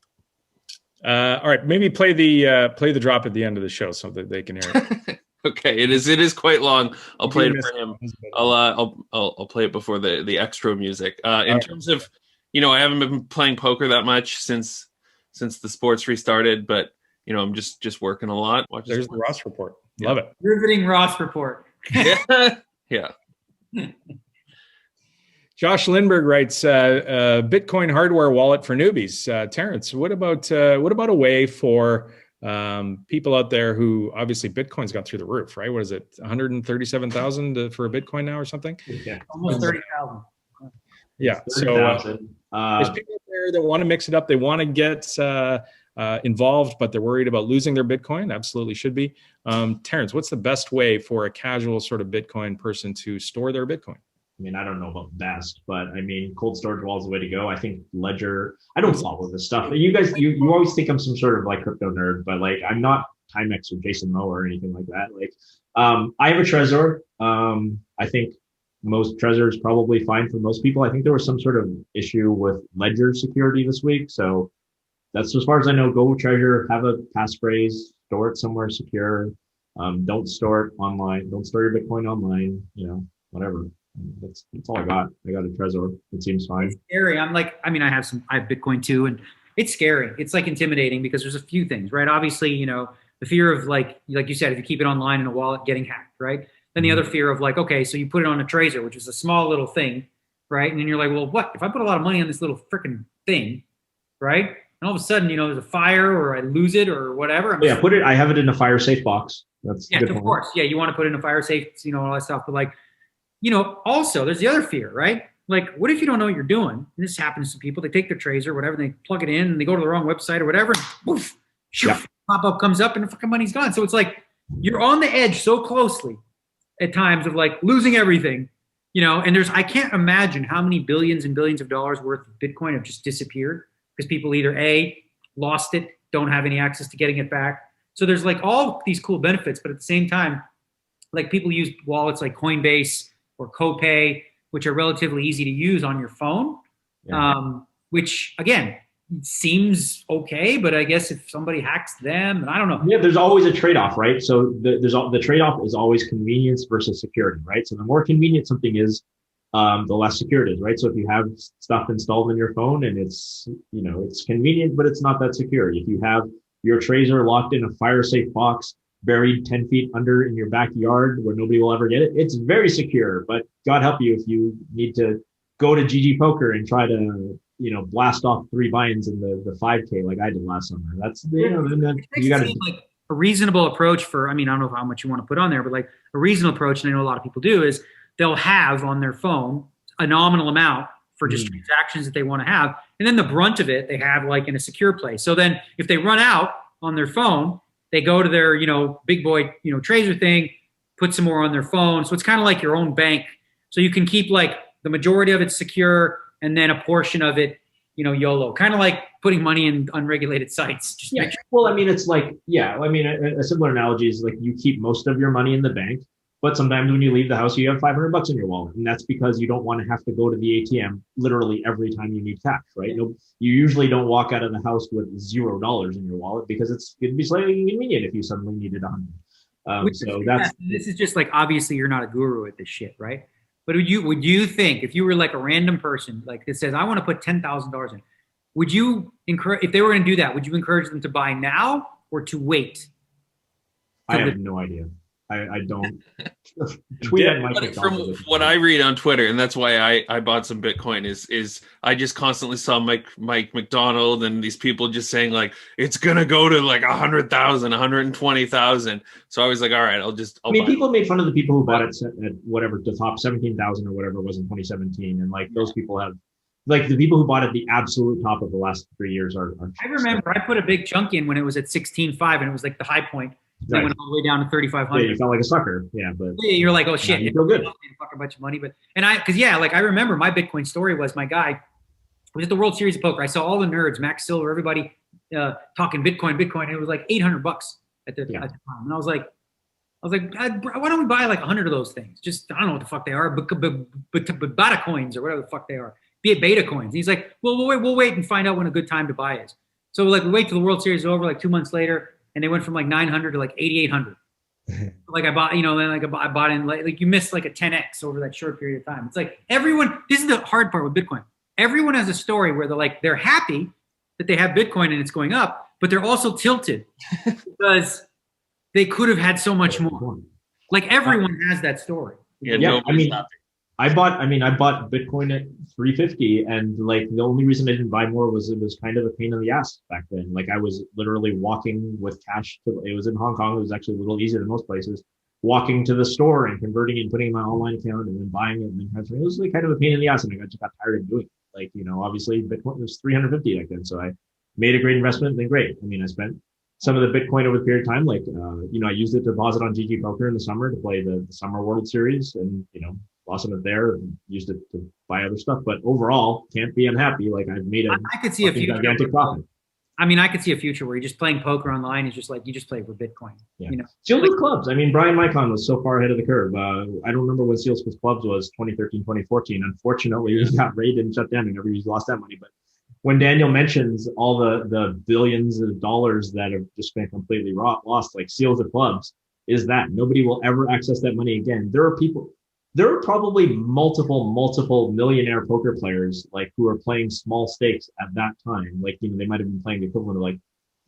All right, maybe play the drop at the end of the show so that they can hear it. Okay, it is quite long. I'll play it for him. I'll play it before the extra music. In terms of, I haven't been playing poker that much since the sports restarted, but I'm just working a lot. There's the Ross report. Love it. Riveting Ross report. Yeah. Josh Lindbergh writes, Bitcoin hardware wallet for newbies. Terrence, what about a way for people out there who obviously Bitcoin's gone through the roof, right? What is it, 137,000 for a Bitcoin now or something? Yeah, almost 30,000. Yeah, 30, so there's people out there that want to mix it up. They want to get involved, but they're worried about losing their Bitcoin. Absolutely should be. Terrence, what's the best way for a casual sort of Bitcoin person to store their Bitcoin? I mean, I don't know about best, but I mean, cold storage wallet is the way to go. I think Ledger, I don't follow this stuff. You guys, you always think I'm some sort of like crypto nerd, but like, I'm not Timex or Jason Moe or anything like that. Like, I have a Trezor. I think most Trezor is probably fine for most people. I think there was some sort of issue with Ledger security this week. So that's as far as I know, go Trezor, have a passphrase, store it somewhere secure. Don't store it online. Don't store your Bitcoin online, whatever. That's all I got. I got a Trezor. It seems fine. It's scary. I have Bitcoin too, and it's scary. It's like intimidating because there's a few things, right? Obviously, the fear of like you said, if you keep it online in a wallet, getting hacked, right? Then the other fear of like, okay, so you put it on a Trezor, which is a small little thing, right? And then you're like, well, what if I put a lot of money on this little freaking thing, right? And all of a sudden, there's a fire or I lose it or whatever. I have it in a fire safe box. That's of course. Yeah, you want to put it in a fire safe, all that stuff, but like. Also there's the other fear, right? Like, what if you don't know what you're doing? And this happens to people. They take their Trezor, whatever, they plug it in and they go to the wrong website or whatever. Poof, pop-up comes up and the fucking money's gone. So it's like you're on the edge so closely at times of like losing everything, and I can't imagine how many billions and billions of dollars worth of Bitcoin have just disappeared because people either A, lost it, don't have any access to getting it back. So there's like all these cool benefits, but at the same time, like people use wallets like Coinbase or CoPay, which are relatively easy to use on your phone, which again seems okay, but I guess if somebody hacks them, and I don't know. Yeah, there's always a trade-off, right? So the trade-off is always convenience versus security, right? So the more convenient something is, the less secure it is, right? So if you have stuff installed in your phone and it's it's convenient, but it's not that secure. If you have your Trezor locked in a fire safe box, buried 10 feet under in your backyard where nobody will ever get it, it's very secure. But God help you if you need to go to GG Poker and try to, blast off 3 binds in the 5K like I did last summer. That's, you got to like a reasonable approach for, I don't know how much you want to put on there, but like a reasonable approach, and I know a lot of people do, is they'll have on their phone a nominal amount for just transactions that they want to have. And then the brunt of it, they have like in a secure place. So then if they run out on their phone, they go to their, big boy, Trezor thing, put some more on their phone. So it's kind of like your own bank. So you can keep like the majority of it secure and then a portion of it, YOLO. Kind of like putting money in unregulated sites. Just yeah. Well, it's like, a similar analogy is like you keep most of your money in the bank, but sometimes when you leave the house, you have $500 in your wallet. And that's because you don't want to have to go to the ATM literally every time you need cash, right? You usually don't walk out of the house with $0 in your wallet because it's going to be slightly inconvenient if you suddenly needed 100. So this is just like, obviously you're not a guru at this shit, right? But would you think if you were like a random person like that says, I want to put $10,000 in, would you encourage, if they were going to do that, would you encourage them to buy now or to wait? I have no idea. I don't tweet at Mike From what I read on Twitter, and that's why I bought some Bitcoin, is I just constantly saw Mike McDonald and these people just saying like it's gonna go to like 100,000, 120,000. So I was like, all right, I'll people made fun of the people who bought it at whatever the top 17,000 or whatever it was in 2017, and like those people have. Like the people who bought at the absolute top of the last 3 years are I remember I put a big chunk in when it was at 16.5 and it was like the high point. They went all the way down to 3,500. Yeah, you felt like a sucker. Yeah, but you're like, oh shit, you feel good. Fuck a bunch of money, I remember my Bitcoin story was my guy was at the World Series of Poker. I saw all the nerds, Max Silva, everybody talking Bitcoin. And it was like $800 at the time, and I was like, why don't we buy like 100 of those things? Just I don't know what the fuck they are, but beta coins or whatever the fuck they are. Be it beta coins. And he's like, well, we'll wait and find out when a good time to buy is. So like we wait till the World Series is over, like 2 months later. And they went from like 900 to like 8,800. Like I bought, I bought in like you missed like a 10x over that short period of time. It's like everyone. This is the hard part with Bitcoin. Everyone has a story where they're happy that they have Bitcoin and it's going up, but they're also tilted because they could have had so much more. Like everyone has that story. Yeah, I bought Bitcoin at 350, and like the only reason I didn't buy more was it was kind of a pain in the ass back then. Like I was literally walking with cash it was in Hong Kong. It was actually a little easier than most places. Walking to the store and converting and putting in my online account and then buying it and then transferring. It was like kind of a pain in the ass, and I just got tired of doing it. Like, obviously Bitcoin was 350 back then, so I made a great investment. Then great. I mean, I spent some of the Bitcoin over the period of time. Like, I used it to deposit on GG Poker in the summer to play the Summer World Series, and lost some of it there and used it to buy other stuff. But overall, can't be unhappy. Like I've made I could see a future gigantic profit. I mean, I could see a future where you're just playing poker online. It's just like you just play for Bitcoin. Yeah. Seals with clubs. I mean, Brian Micon was so far ahead of the curve. I don't remember when Seals with clubs was 2013, 2014. Unfortunately, he got raided and shut down and everybody's lost that money. But when Daniel mentions all the billions of dollars that have just been completely lost, like Seals with clubs is that nobody will ever access that money again. There are probably multiple millionaire poker players like who are playing small stakes at that time. Like, they might have been playing the equivalent of like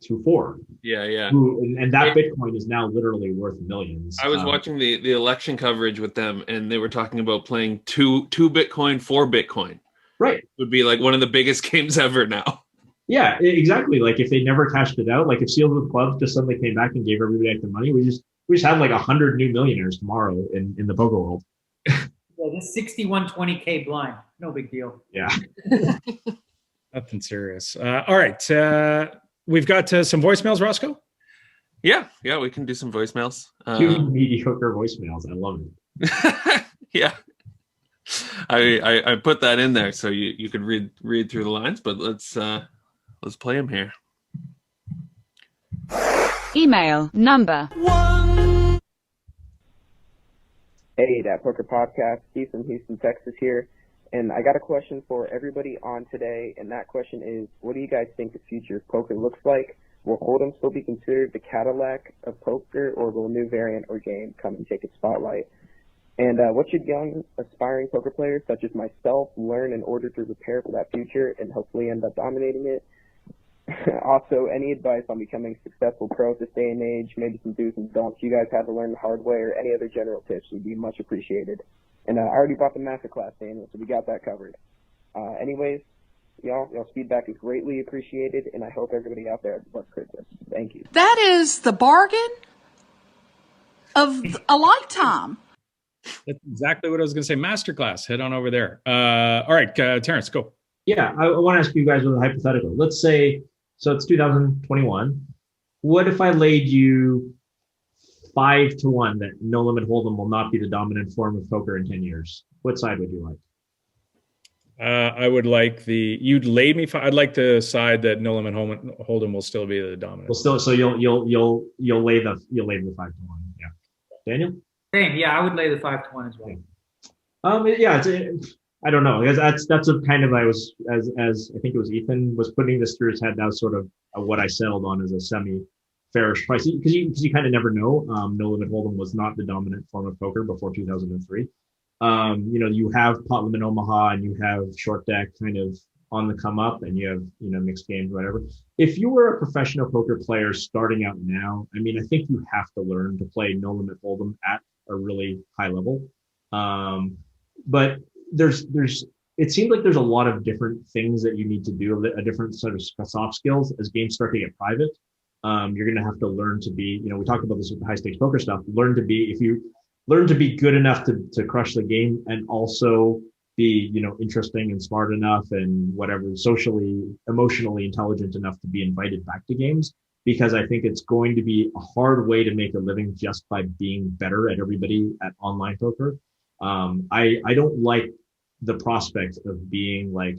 2-4. Yeah. And that Bitcoin is now literally worth millions. I was watching the election coverage with them, and they were talking about playing two Bitcoin, 4 Bitcoin. Right. Would be like one of the biggest games ever now. Yeah, exactly. Like if they never cashed it out, like if Seals with Clubs just suddenly came back and gave everybody back their money, we just have like 100 new millionaires tomorrow in the poker world. Yeah, this 6120K blind, no big deal. Yeah. Nothing serious. All right. We've got some voicemails, Roscoe. Yeah, we can do some voicemails. 2 mediocre voicemails. I love it. Yeah. I put that in there so you could read through the lines, but let's play them here. Email number 1. Hey, that Poker Podcast, Steve from Houston, Texas here. And I got a question for everybody on today, and that question is, what do you guys think the future of poker looks like? Will Hold'em still be considered the Cadillac of poker, or will a new variant or game come and take its spotlight? And what should young, aspiring poker players such as myself learn in order to prepare for that future and hopefully end up dominating it? Also, any advice on becoming successful pros this day and age, maybe some do's and don'ts you guys had to learn the hard way, or any other general tips would be much appreciated. And I already bought the masterclass, Daniel, so we got that covered. Anyways, y'all's feedback is greatly appreciated, and I hope everybody out there has a blessed Christmas. Thank you. That is the bargain of a lifetime. That's exactly what I was going to say. Masterclass. Head on over there. All right, Terrence, go. Yeah, I want to ask you guys with a hypothetical. Let's say, so it's 2021. What if I laid you 5-1 that No Limit Hold'em will not be the dominant form of poker in 10 years? What side would you like? I would like you'd laid me. I'd like the side that No Limit Hold'em will still be the dominant. Well, so you'll lay the 5-1. Yeah, Daniel. Same. Yeah, I would lay the 5-1 as well. Yeah, I don't know. That's a kind of, as I think it was Ethan was putting this through his head. That was sort of what I settled on as a semi-fairish price, because you kind of never know. No Limit Hold'em was not the dominant form of poker before 2003. You have Pot Limit Omaha and you have Short Deck kind of on the come up and you have, mixed games, whatever. If you were a professional poker player starting out now, I mean, I think you have to learn to play no limit hold'em at a really high level. But it seems like there's a lot of different things that you need to do, a different sort of soft skills as games start to get private. You're going to have to learn to be, we talked about this with the high stakes poker stuff, if you learn to be good enough to crush the game and also be, interesting and smart enough and whatever, socially, emotionally intelligent enough to be invited back to games, because I think it's going to be a hard way to make a living just by being better at everybody at online poker. I don't like the prospect of being like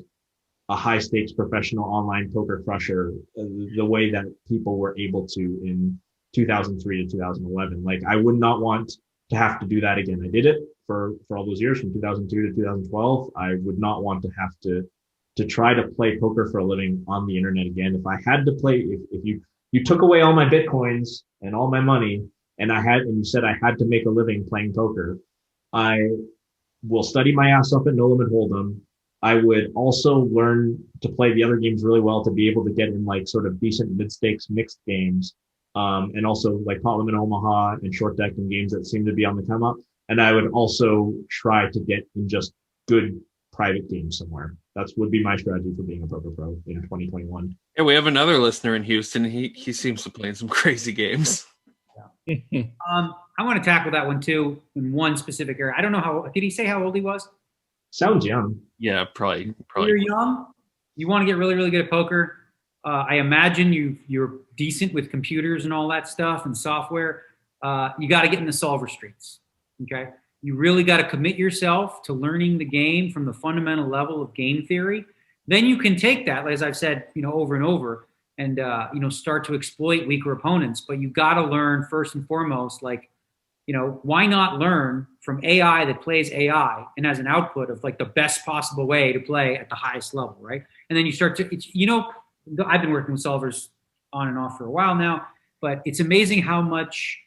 a high stakes professional online poker crusher the way that people were able to in 2003 to 2011. Like, I would not want to have to do that again. I did it for all those years from 2002 to 2012. I would not want to have to try to play poker for a living on the internet again. If I had to play, if you took away all my Bitcoins and all my money and you said I had to make a living playing poker, I will study my ass up at No Limit Hold'em. I would also learn to play the other games really well to be able to get in like sort of decent mid-stakes mixed games. And also like Pot Limit Omaha and short deck and games that seem to be on the come up. And I would also try to get in just good private games somewhere. That would be my strategy for being a poker pro in 2021. Yeah, we have another listener in Houston. He seems to play in some crazy games. I want to tackle that one too in one specific area. I don't know did he say how old he was? Sounds young. Yeah, probably. You're young. You want to get really, really good at poker. I imagine you're decent with computers and all that stuff and software. You got to get in the solver streets. Okay. You really got to commit yourself to learning the game from the fundamental level of game theory. Then you can take that, as I've said, over and over, and start to exploit weaker opponents. But you got to learn first and foremost, like, why not learn from AI that plays AI and has an output of like the best possible way to play at the highest level, right? And then you start to, I've been working with solvers on and off for a while now, but it's amazing how much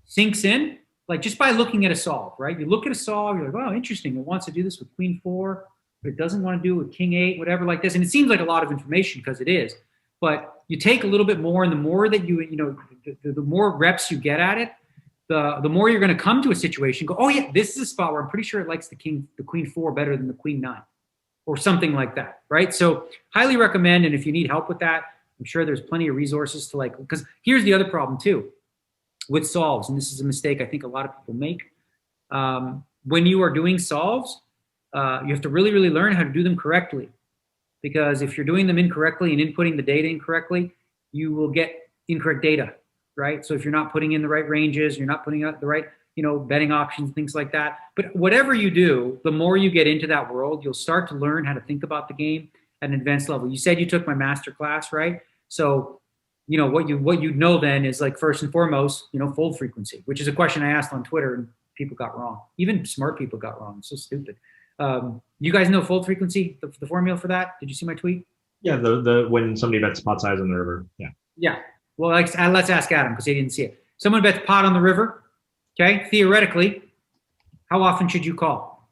sinks in, like just by looking at a solve, right? You look at a solve, you're like, oh, interesting. It wants to do this with Queen 4, but it doesn't want to do it with King 8, whatever like this. And it seems like a lot of information because it is, but you take a little bit more, and the more that the more reps you get at it, the more you're going to come to a situation, go, oh yeah, this is a spot where I'm pretty sure it likes the Queen 4 better than the Queen 9 or something like that, right? So highly recommend. And if you need help with that, I'm sure there's plenty of resources to because here's the other problem too with solves. And this is a mistake I think a lot of people make. When you are doing solves, you have to really, really learn how to do them correctly, because if you're doing them incorrectly and inputting the data incorrectly, you will get incorrect data. Right. So if you're not putting in the right ranges, you're not putting out the right, betting options, things like that. But whatever you do, the more you get into that world, you'll start to learn how to think about the game at an advanced level. You said you took my master class, right? So, what you know then is like first and foremost, fold frequency, which is a question I asked on Twitter and people got wrong. Even smart people got wrong. It's so stupid. You guys know fold frequency, the formula for that? Did you see my tweet? Yeah, the when somebody bets pot size on the river. Yeah. Yeah. Well, let's ask Adam because he didn't see it. Someone bets pot on the river. Okay. Theoretically, how often should you call?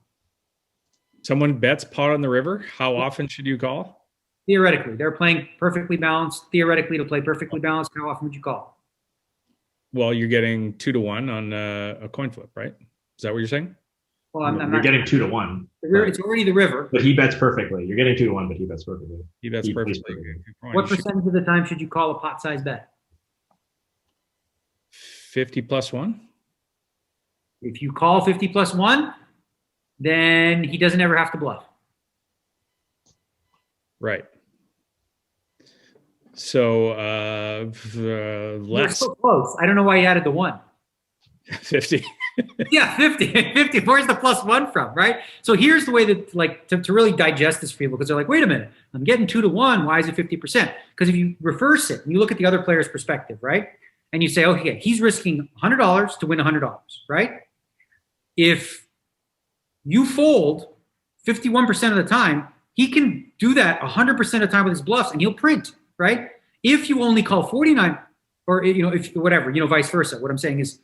Someone bets pot on the river. How often should you call? Theoretically, they're playing perfectly balanced. Theoretically, to play perfectly balanced, how often would you call? Well, you're getting 2-1 on a coin flip, right? Is that what you're saying? Well, I'm you're not getting 2-1. It's already the river. But he bets perfectly. You're getting 2-1, but he bets perfectly. He bets perfectly. What percentage of the time should you call a pot size bet? 50 plus 1. If you call 50 plus 1, then he doesn't ever have to bluff. Right. So You're so close. I don't know why you added the 1. 50. Yeah, 50. Where's the plus 1 from, right? So here's the way that, to really digest this for people, because they're like, wait a minute, I'm getting 2-1. Why is it 50%? Because if you reverse it and you look at the other player's perspective, right? And you say, okay, he's risking $100 to win $100, right? If you fold 51% of the time, he can do that 100% of the time with his bluffs, and he'll print, right? If you only call 49, or if whatever, vice versa. What I'm saying is,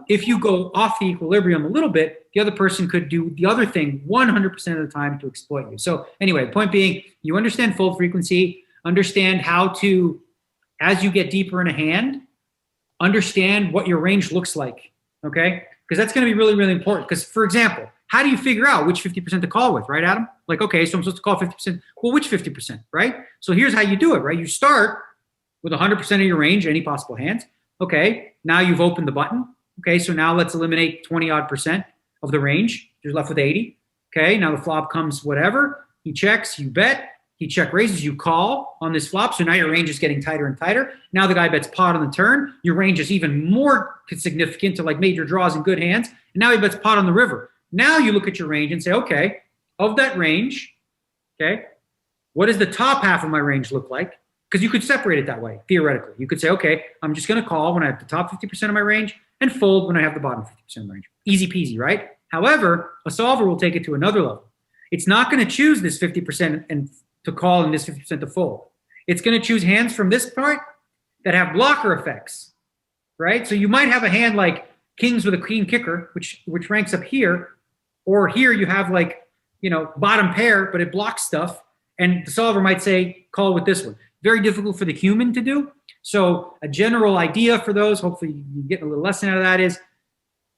if you go off the equilibrium a little bit, the other person could do the other thing 100% of the time to exploit you. So anyway, point being, you understand fold frequency, understand how to, as you get deeper in a hand, understand what your range looks like, okay? Because that's going to be really, really important. Because, for example, how do you figure out which 50% to call with, right, Adam? Like, okay, so I'm supposed to call 50%. Well, which 50%, right? So here's how you do it, right? You start with 100% of your range, any possible hands. Okay, now you've opened the button. Okay, so now let's eliminate 20-odd% of the range. You're left with 80. Okay, now the flop comes whatever. He checks, you bet. He check raises, you call on this flop. So now your range is getting tighter and tighter. Now the guy bets pot on the turn. Your range is even more significant to like major draws and good hands. And now he bets pot on the river. Now you look at your range and say, okay, of that range, okay, what does the top half of my range look like? Because you could separate it that way, theoretically. You could say, okay, I'm just going to call when I have the top 50% of my range and fold when I have the bottom 50% of my range. Easy peasy, right? However, a solver will take it to another level. It's not going to choose this 50% and to call and this 50% to fold. It's going to choose hands from this part that have blocker effects, right? So you might have a hand like kings with a queen kicker, which ranks up here, or here you have like, you know, bottom pair, but it blocks stuff. And the solver might say, call with this one. Very difficult for the human to do. So a general idea for those, hopefully you get a little lesson out of that, is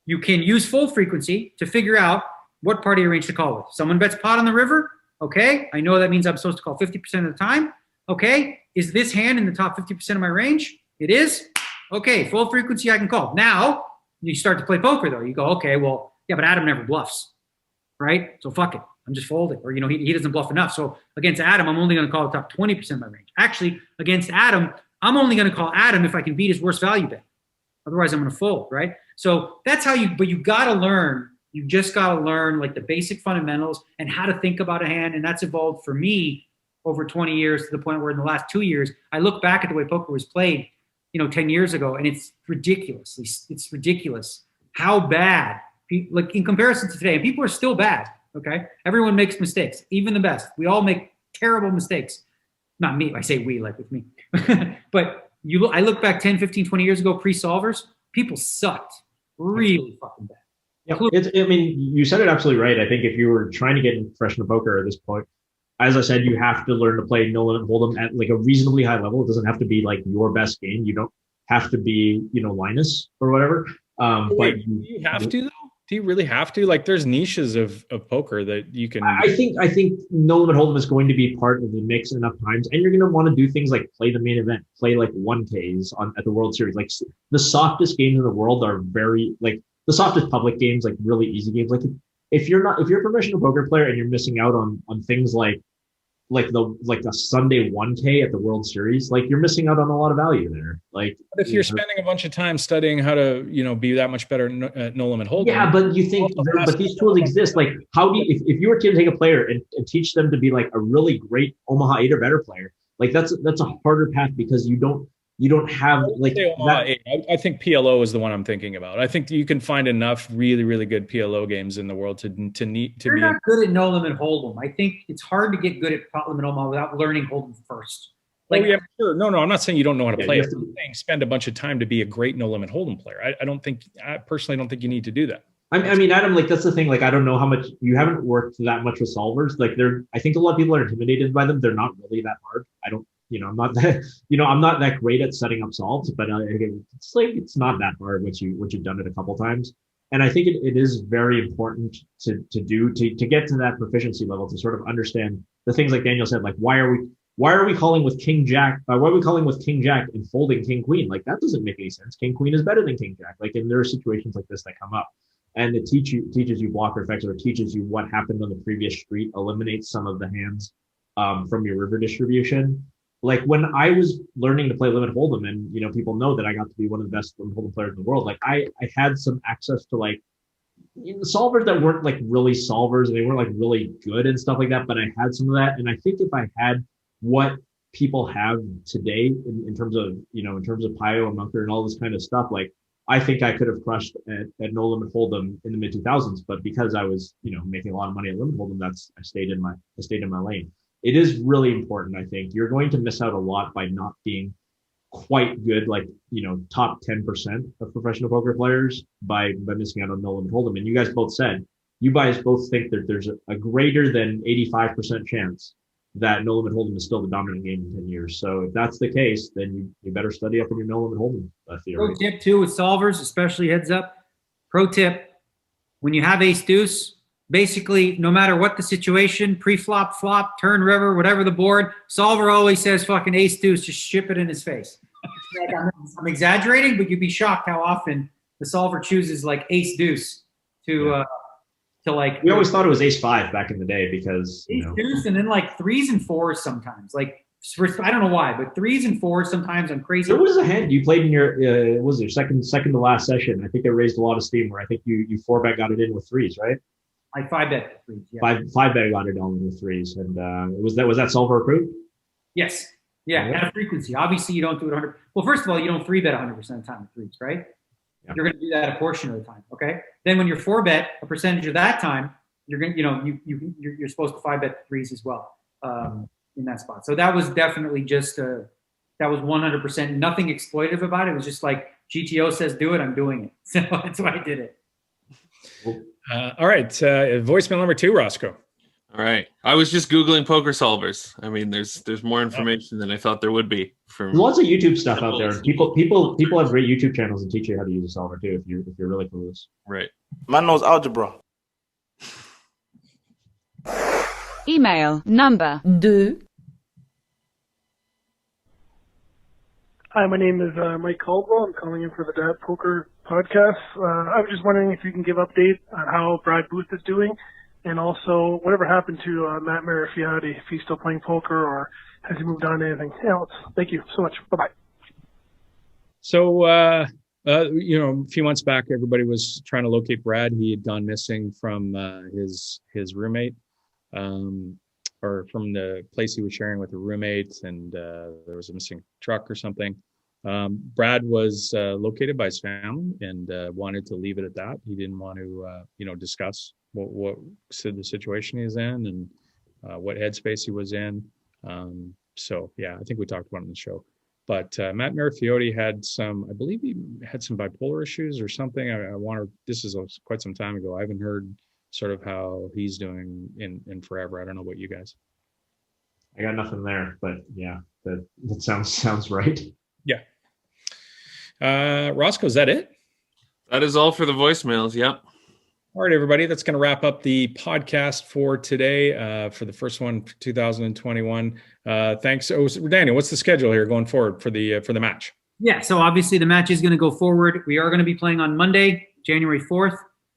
you can use fold frequency to figure out what part of your range to call with. Someone bets pot on the river. Okay, I know that means I'm supposed to call 50% of the time. Okay, is this hand in the top 50% of my range? It is. Okay, fold frequency I can call. Now you start to play poker though. You go, okay, well, yeah, but Adam never bluffs, right? So fuck it. I'm just folding. Or, you know, he doesn't bluff enough. So against Adam, I'm only going to call the top 20% of my range. Actually, against Adam, I'm only going to call Adam if I can beat his worst value bet. Otherwise, I'm going to fold, right? So that's how but you got to learn. You just got to learn like the basic fundamentals and how to think about a hand. And that's evolved for me over 20 years to the point where in the last 2 years, I look back at the way poker was played, you know, 10 years ago, and it's ridiculous how bad, like in comparison to today, and people are still bad. Okay. Everyone makes mistakes, even the best. We all make terrible mistakes. Not me. I say we, like with me, but I look back 10, 15, 20 years ago, pre-solvers, people sucked really fucking bad. Yeah, I mean, you said it absolutely right. I think if you were trying to get into professional poker at this point, as I said, you have to learn to play no limit hold'em at like a reasonably high level. It doesn't have to be like your best game. You don't have to be, you know, Linus or whatever. But do you have to though? Do you really have to? Like, there's niches of poker that you can. I think no limit hold'em is going to be part of the mix enough times, and you're going to want to do things like play the main event, play like 1Ks at the World Series. Like the softest games in the world are very like the softest public games, like really easy games. Like if you're a professional poker player and you're missing out on things like the Sunday 1K at the World Series, like you're missing out on a lot of value there. Like, but if you're spending a bunch of time studying how to, you know, be that much better at no limit hold'em. Yeah, but you think, but these tools exist. Like, how do you, if you were to take a player and teach them to be like a really great Omaha 8 or better player, like that's a harder path because you don't have like that. I think PLO is the one I'm thinking about. I think you can find enough really, really good PLO games in the world to be not good at no limit hold'em. I think it's hard to get good at pot limit hold'em without learning hold'em first. Like, yeah, sure. No, I'm not saying you don't know how to play it. I'm saying spend a bunch of time to be a great no limit hold'em player. I personally don't think you need to do that. I mean, Adam, like that's the thing. Like, I don't know how much you haven't worked that much with solvers. Like, I think a lot of people are intimidated by them. They're not really that hard. I'm not that great at setting up solves, but it's not that hard once you've done it a couple times. And I think it is very important to get to that proficiency level, to sort of understand the things like Daniel said, like why are we calling with King Jack? Why are we calling with King Jack and folding King Queen? Like that doesn't make any sense. King Queen is better than King Jack. Like, and there are situations like this that come up, and it teaches you blocker effects, or teaches you what happened on the previous street, eliminates some of the hands from your river distribution. Like when I was learning to play limit hold'em, and you know, people know that I got to be one of the best limit hold'em players in the world. Like I had some access to like solvers that weren't like really solvers, and they weren't like really good and stuff like that. But I had some of that, and I think if I had what people have today in terms of Pio and Munker and all this kind of stuff, like I think I could have crushed at no limit hold'em in the mid 2000s. But because I was making a lot of money at limit hold'em, I stayed in my lane. It is really important. I think you're going to miss out a lot by not being quite good, like, top 10% of professional poker players by missing out on no limit hold'em. And you guys both said, you guys both think that there's a greater than 85% chance that no limit hold'em is still the dominant game in 10 years. So if that's the case, then you better study up on your no limit hold'em theory. Pro tip too with solvers, especially heads up. Pro tip, when you have ace deuce, basically no matter what the situation, pre-flop, flop, turn, river, whatever the board, solver always says fucking ace deuce, just ship it in his face. Like I'm exaggerating, but you'd be shocked how often the solver chooses like ace deuce to like. We always thought it was ace five back in the day because ace deuce, and then like threes and fours sometimes. Like I don't know why, but threes and fours sometimes I'm crazy. There was a hand you played in your was your second to last session. I think it raised a lot of steam. Where I think you 4-bet got it in with threes, right? I 5-bet threes. Yeah. 5-bet got it on with threes, and was that solver approved? Yes. Yeah, at a frequency. Obviously, you don't do it 100. Well, first of all, you don't 3-bet 100% of the time with threes, right? Yeah. You're going to do that a portion of the time, okay? Then when you're 4-bet, a percentage of that time, you're going, you're supposed to 5-bet threes as well in that spot. So that was definitely just that was 100% nothing exploitive about it. It was just like GTO says do it, I'm doing it. So that's why I did it. All right, voicemail number 2, Roscoe. All right. I was just Googling poker solvers. I mean, there's more information than I thought there would be. There's lots of YouTube stuff out there. People have great YouTube channels that teach you how to use a solver too, if you're really clueless. Right. Man knows algebra. Email number 2. Hi, my name is Mike Caldwell. I'm calling in for the DAT Poker podcast. I was just wondering if you can give update on how Brad Booth is doing. And also, whatever happened to Matt Marifiotti, if he's still playing poker or has he moved on to anything else? Thank you so much. Bye-bye. So, a few months back, everybody was trying to locate Brad. He had gone missing from his roommate, or from the place he was sharing with a roommate, and there was a missing truck or something. Brad was located by his family and wanted to leave it at that. He didn't want to, discuss what the situation he's in and what headspace he was in. So yeah, I think we talked about it on the show. But Matt Marifiotti had I believe he had some bipolar issues or something. This is quite some time ago. I haven't heard sort of how he's doing in forever. I don't know about you guys. I got nothing there, but yeah, that sounds right. Yeah. Roscoe, is that it? That is all for the voicemails. Yep. All right, everybody. That's going to wrap up the podcast for today, for the first one for 2021. Thanks. Daniel, what's the schedule here going forward for the match? Yeah, so obviously the match is going to go forward. We are going to be playing on Monday, January 4th,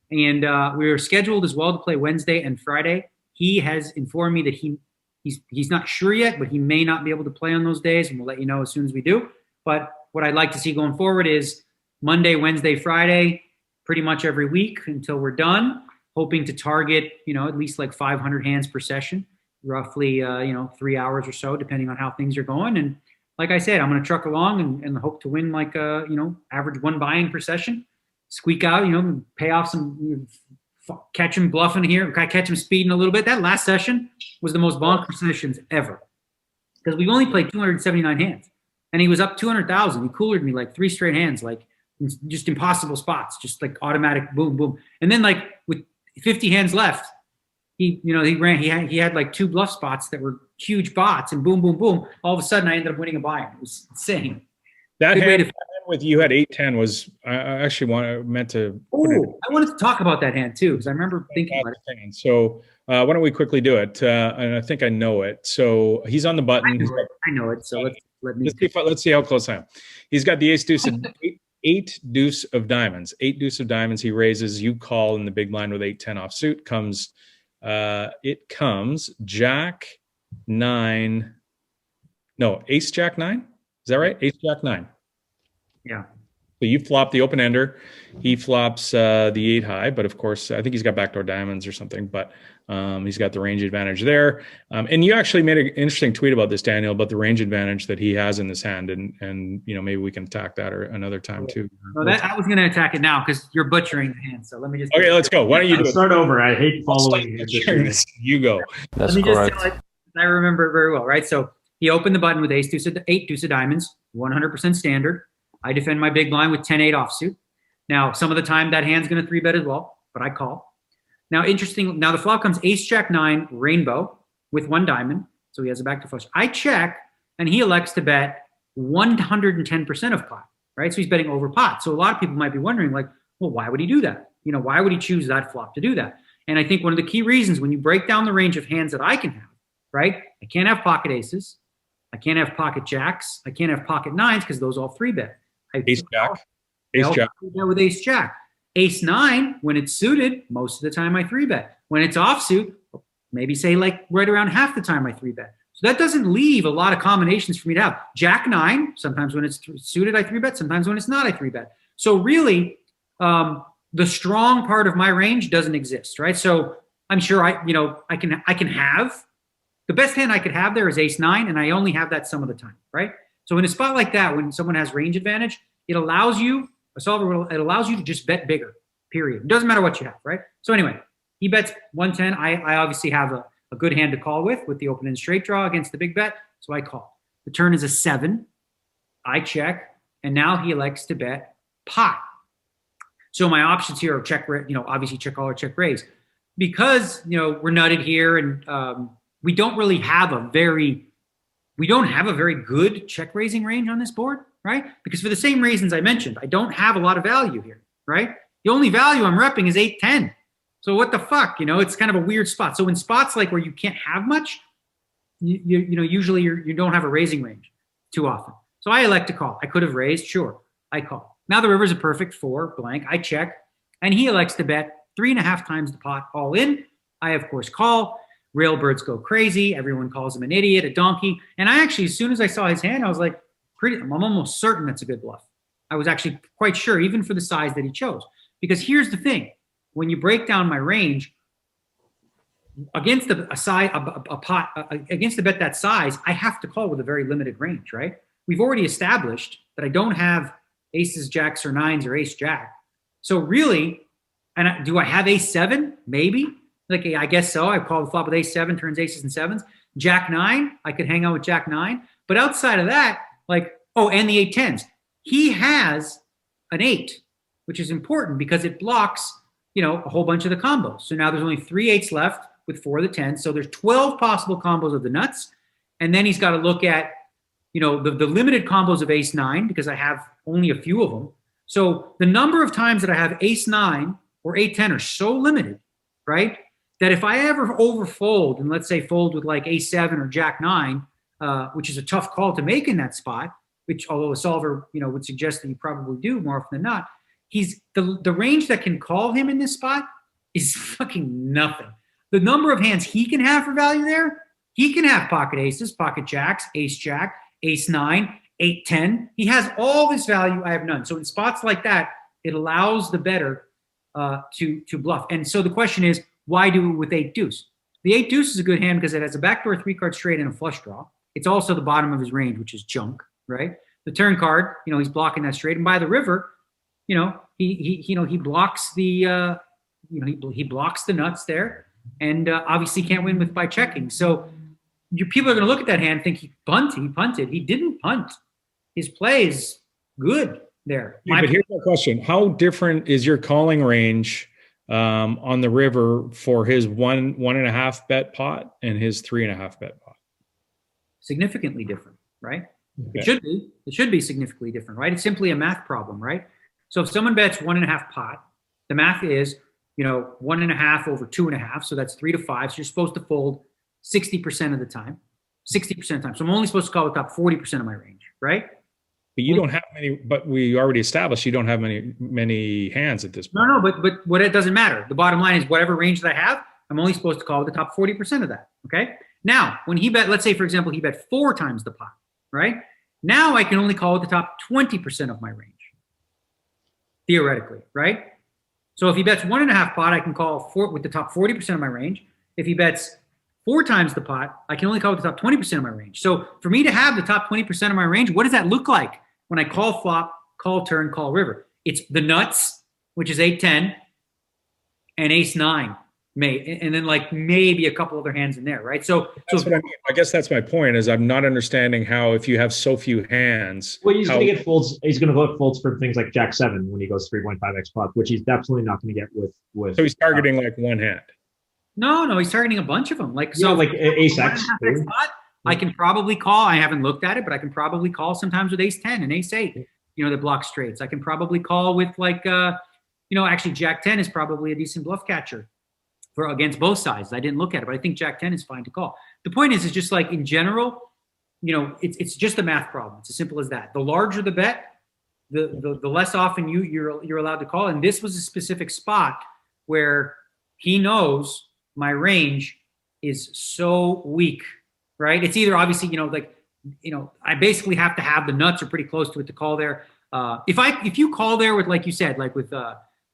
and we are scheduled as well to play Wednesday and Friday. He has informed me that he's not sure yet, but he may not be able to play on those days, and we'll let you know as soon as we do. But what I'd like to see going forward is Monday, Wednesday, Friday, pretty much every week until we're done, hoping to target, at least like 500 hands per session, roughly, 3 hours or so, depending on how things are going. And like I said, I'm going to truck along and hope to win like, average 1 buy-in per session, squeak out, pay off some, catch him bluffing here, catch him speeding a little bit. That last session was the most bonkers sessions ever because we've only played 279 hands and he was up 200,000. He coolered me like 3 straight hands, like just impossible spots, just like automatic boom, boom. And then like with 50 hands left, he had like 2 bluff spots that were huge bots and boom, boom, boom. All of a sudden I ended up winning a buy-in. It was insane. That hand with you had 8-10 was, I actually meant to. I wanted to talk about that hand too, because I remember thinking about it. So why don't we quickly do it? And I think I know it. So he's on the button. I know it. So let's see how close I am. He's got the ace deuce and 8 deuce of diamonds. 8 deuce of diamonds. He raises. You call in the big blind with 8-10 offsuit. It comes Jack 9. No, Ace Jack 9. Is that right? Ace Jack 9. Yeah. So you flop the open ender. He flops the 8 high, but of course, I think he's got backdoor diamonds or something, but he's got the range advantage there. And you actually made an interesting tweet about this, Daniel, about the range advantage that he has in this hand. And maybe we can attack that or another time too. No, I was going to attack it now because you're butchering the hand. So let me just. Okay, let's go. Why don't you start over? I hate following this. You go. That's let me correct. just I remember it very well, right? So he opened the button with 8 deuce of diamonds. 100% standard. I defend my big blind with 10-8 offsuit. Now, some of the time that hand's going to 3-bet as well, but I call. Now, interesting. Now the flop comes ace jack 9 rainbow with 1 diamond. So he has a backdoor flush. I check, and he elects to bet 110% of pot, right? So he's betting over pot. So a lot of people might be wondering, like, well, why would he do that? You know, why would he choose that flop to do that? And I think one of the key reasons when you break down the range of hands that I can have, right? I can't have pocket aces. I can't have pocket jacks. I can't have pocket 9s because those all 3-bet. Ace jack. Ace jack. With ace jack. Ace 9, when it's suited, most of the time I 3-bet. When it's offsuit, maybe say like right around half the time I 3-bet. So that doesn't leave a lot of combinations for me to have. Jack 9, sometimes when it's suited, I 3-bet. Sometimes when it's not, I 3-bet. So really, the strong part of my range doesn't exist, right? So I'm sure I can have, the best hand I could have there is ace 9, and I only have that some of the time, right? So in a spot like that, when someone has range advantage, it allows you, it allows you to just bet bigger, period. It doesn't matter what you have, right? So anyway, he bets 110. I obviously have a good hand to call with the open and straight draw against the big bet, so I call. The turn is a 7. I check, and now he elects to bet pot. So my options here are check, obviously check call or check raise. Because, we're nutted here and we don't really have a very good check raising range on this board, right? Because for the same reasons I mentioned, I don't have a lot of value here, right? The only value I'm repping is 8-10. So what the fuck, it's kind of a weird spot. So in spots like where you can't have much, usually you don't have a raising range too often. So I elect to call. I could have raised, sure, I call. Now the river's a perfect 4 blank. I check, and he elects to bet 3.5 times the pot all in. I, of course, call. Railbirds go crazy. Everyone calls him an idiot, a donkey. And I actually, as soon as I saw his hand, I was like, I'm almost certain that's a good bluff. I was actually quite sure, even for the size that he chose. Because here's the thing. When you break down my range, against the bet that size, I have to call with a very limited range, right? We've already established that I don't have aces, jacks, or 9s, or ace jack. So really, do I have ace 7? Maybe. Like, I guess so. I call the flop with ace 7, turns aces and 7s. Jack 9, I could hang out with jack 9. But outside of that, and the 8-10s. He has an 8, which is important because it blocks, a whole bunch of the combos. So now there's only 3 8s left with 4 of the 10s. So there's 12 possible combos of the nuts. And then he's got to look at, the limited combos of ace 9 because I have only a few of them. So the number of times that I have ace 9 or 8-10 are so limited, right? That if I ever overfold and let's say fold with like ace 7 or jack 9, which is a tough call to make in that spot, which although a solver, would suggest that you probably do more often than not, he's the range that can call him in this spot is fucking nothing. The number of hands he can have for value there, he can have pocket aces, pocket jacks, ace jack, ace 9, 8-10. He has all this value. I have none. So in spots like that, it allows the bettor to bluff. And so the question is, why do it with 8 deuce? The 8 deuce is a good hand because it has a backdoor 3-card straight and a flush draw. It's also the bottom of his range, which is junk, right? The turn card, he's blocking that straight. And by the river, he blocks the he blocks the nuts there, and obviously can't win by checking. So people are going to look at that hand and think he punted. He didn't punt. His play is good there. Yeah, but here's my question: how different is your calling range on the river for his 1.5 bet pot and his 3.5 bet pot? Significantly different, right? Okay. It should be significantly different, right? It's simply a math problem, right? So if someone bets 1.5 pot, the math is 1.5 over 2.5, so that's 3 to 5. So you're supposed to fold 60% of the time, 60% of the time. So I'm only supposed to call the top 40% of my range, right? But you don't have many. But we already established you don't have many hands at this point. No, but what it doesn't matter. The bottom line is whatever range that I have, I'm only supposed to call the top 40% of that. Okay. Now, when he bet, let's say for example, he bet 4 times the pot, right? Now I can only call the top 20% of my range, theoretically, right? So if he bets 1.5 pot, I can call with the top 40% of my range. If he bets 4 times the pot, I can only call with the top 20% of my range. So for me to have the top 20% of my range, what does that look like when I call flop, call turn, call river? It's the nuts, which is 8-10, and ace 9, and then like maybe a couple other hands in there, right? So that's what I mean. I guess that's my point. Is I'm not understanding how if you have so few hands. Well, he's going to get folds. He's going to vote folds for things like Jack 7 when he goes 3.5x pot, which he's definitely not going to get with. So he's targeting like one hand. No, he's targeting a bunch of them. Like like ace X. I can probably call. I haven't looked at it, but I can probably call sometimes with ace 10 and ace 8. That block straights. I can probably call with like actually Jack 10 is probably a decent bluff catcher for against both sides. I didn't look at it, but I think Jack 10 is fine to call. The point is just like in general, it's just a math problem. It's as simple as that. The larger the bet, the less often you're allowed to call. And this was a specific spot where he knows my range is so weak, right? It's either obviously, I basically have to have the nuts or pretty close to it to call there. If you call there with, like you said, like with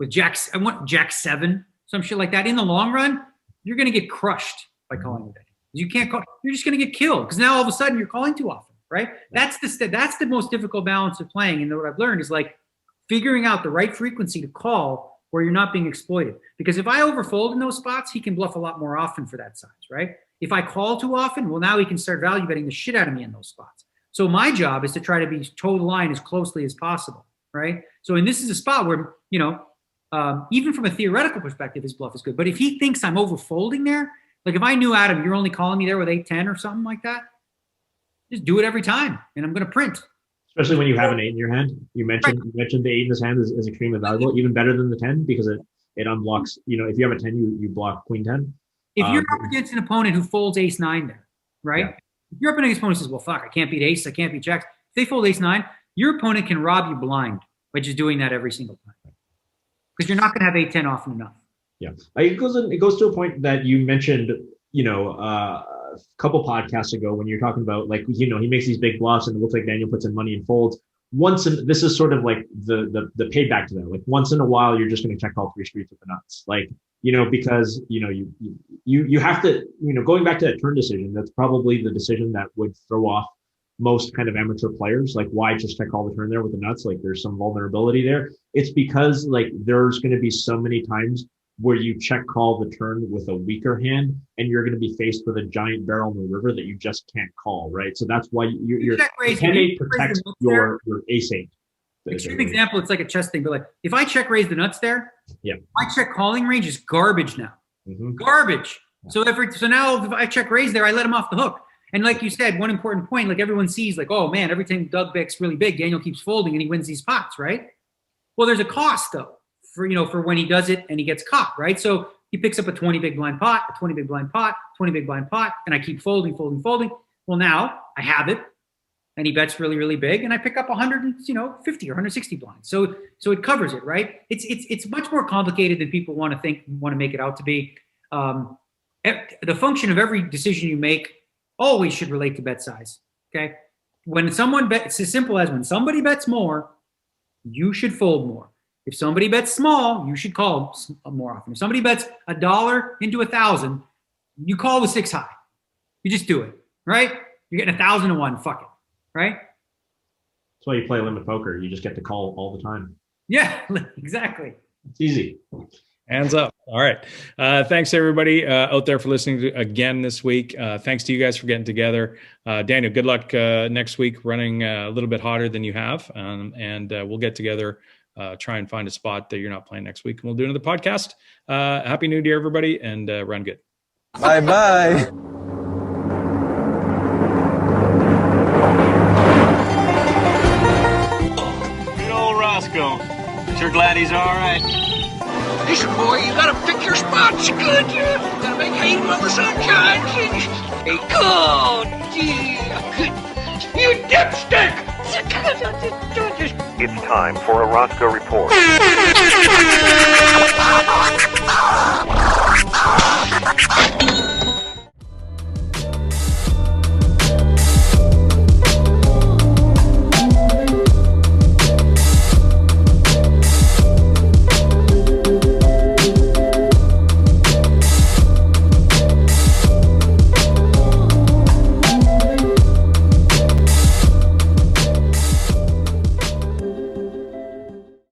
Jacks, I want Jack 7, some shit like that. In the long run, you're going to get crushed by calling with it. You can't call. You're just going to get killed because now all of a sudden you're calling too often, right? That's the most difficult balance of playing. And what I've learned is like figuring out the right frequency to call where you're not being exploited. Because if I overfold in those spots, he can bluff a lot more often for that size, right? If I call too often, well, now he can start value betting the shit out of me in those spots. So my job is to try to be toe the line as closely as possible, right? So, and this is a spot where, even from a theoretical perspective, his bluff is good. But if he thinks I'm overfolding there, like if I knew, Adam, you're only calling me there with 8-10 or something like that, just do it every time, and I'm going to print. Especially when you have an 8 in your hand. You mentioned the 8 in his hand is extremely valuable, even better than the 10 because it unblocks. If you have a 10, you block queen 10. If you're up against an opponent who folds ace 9 there, right? Yeah. If you're up against an opponent who says, well, fuck, I can't beat ace, I can't beat jacks. If they fold ace 9, your opponent can rob you blind by just doing that every single time. Because you're not going to have 8-10 often enough. Yeah. It goes to a point that you mentioned, a couple podcasts ago when you're talking about like, he makes these big bluffs and it looks like Daniel puts in money and folds. This is sort of like the payback to that. Like once in a while, you're just going to check all 3 streets with the nuts. Like, because, you have to, going back to that turn decision, that's probably the decision that would throw off most kind of amateur players. Like why just check all the turn there with the nuts? Like there's some vulnerability there. It's because like there's going to be so many times where you check call the turn with a weaker hand and you're going to be faced with a giant barrel in the river that you just can't call, right? So that's why your 10-8 protects your ace 8. Extreme example, it's like a chess thing, but like if I check raise the nuts there, my check calling range is garbage now. Garbage. So now if I check raise there, I let him off the hook. And like you said, one important point, like everyone sees like, oh man, every time Doug bets really big, Daniel keeps folding and he wins these pots, right? Well, there's a cost though for when he does it and he gets caught, right? So he picks up a 20 big blind pot, a 20 big blind pot, 20 big blind pot, and I keep folding. Well, now I have it. And he bets really, really big, and I pick up 150 or 160 blinds. So it covers it, right? It's much more complicated than people want to make it out to be. The function of every decision you make always should relate to bet size. Okay, when someone bets, it's as simple as when somebody bets more, you should fold more. If somebody bets small, you should call more often. If somebody bets $1 into 1,000, you call with 6 high. You just do it, right? You're getting 1,000 to 1. Fuck it. Right? That's why you play limit poker. You just get to call all the time. Yeah, exactly. It's easy. Hands up. All right. Thanks everybody out there for listening again this week. Thanks to you guys for getting together. Daniel, good luck next week running a little bit hotter than you have. And we'll get together, try and find a spot that you're not playing next week. And we'll do another podcast. Happy New Year, everybody, and run good. Bye-bye. Sure glad he's all right. Listen, boy, you gotta pick your spots good. You gotta make hay while the sun shines. Hey, good. You dipstick! It's time for a Roscoe Report.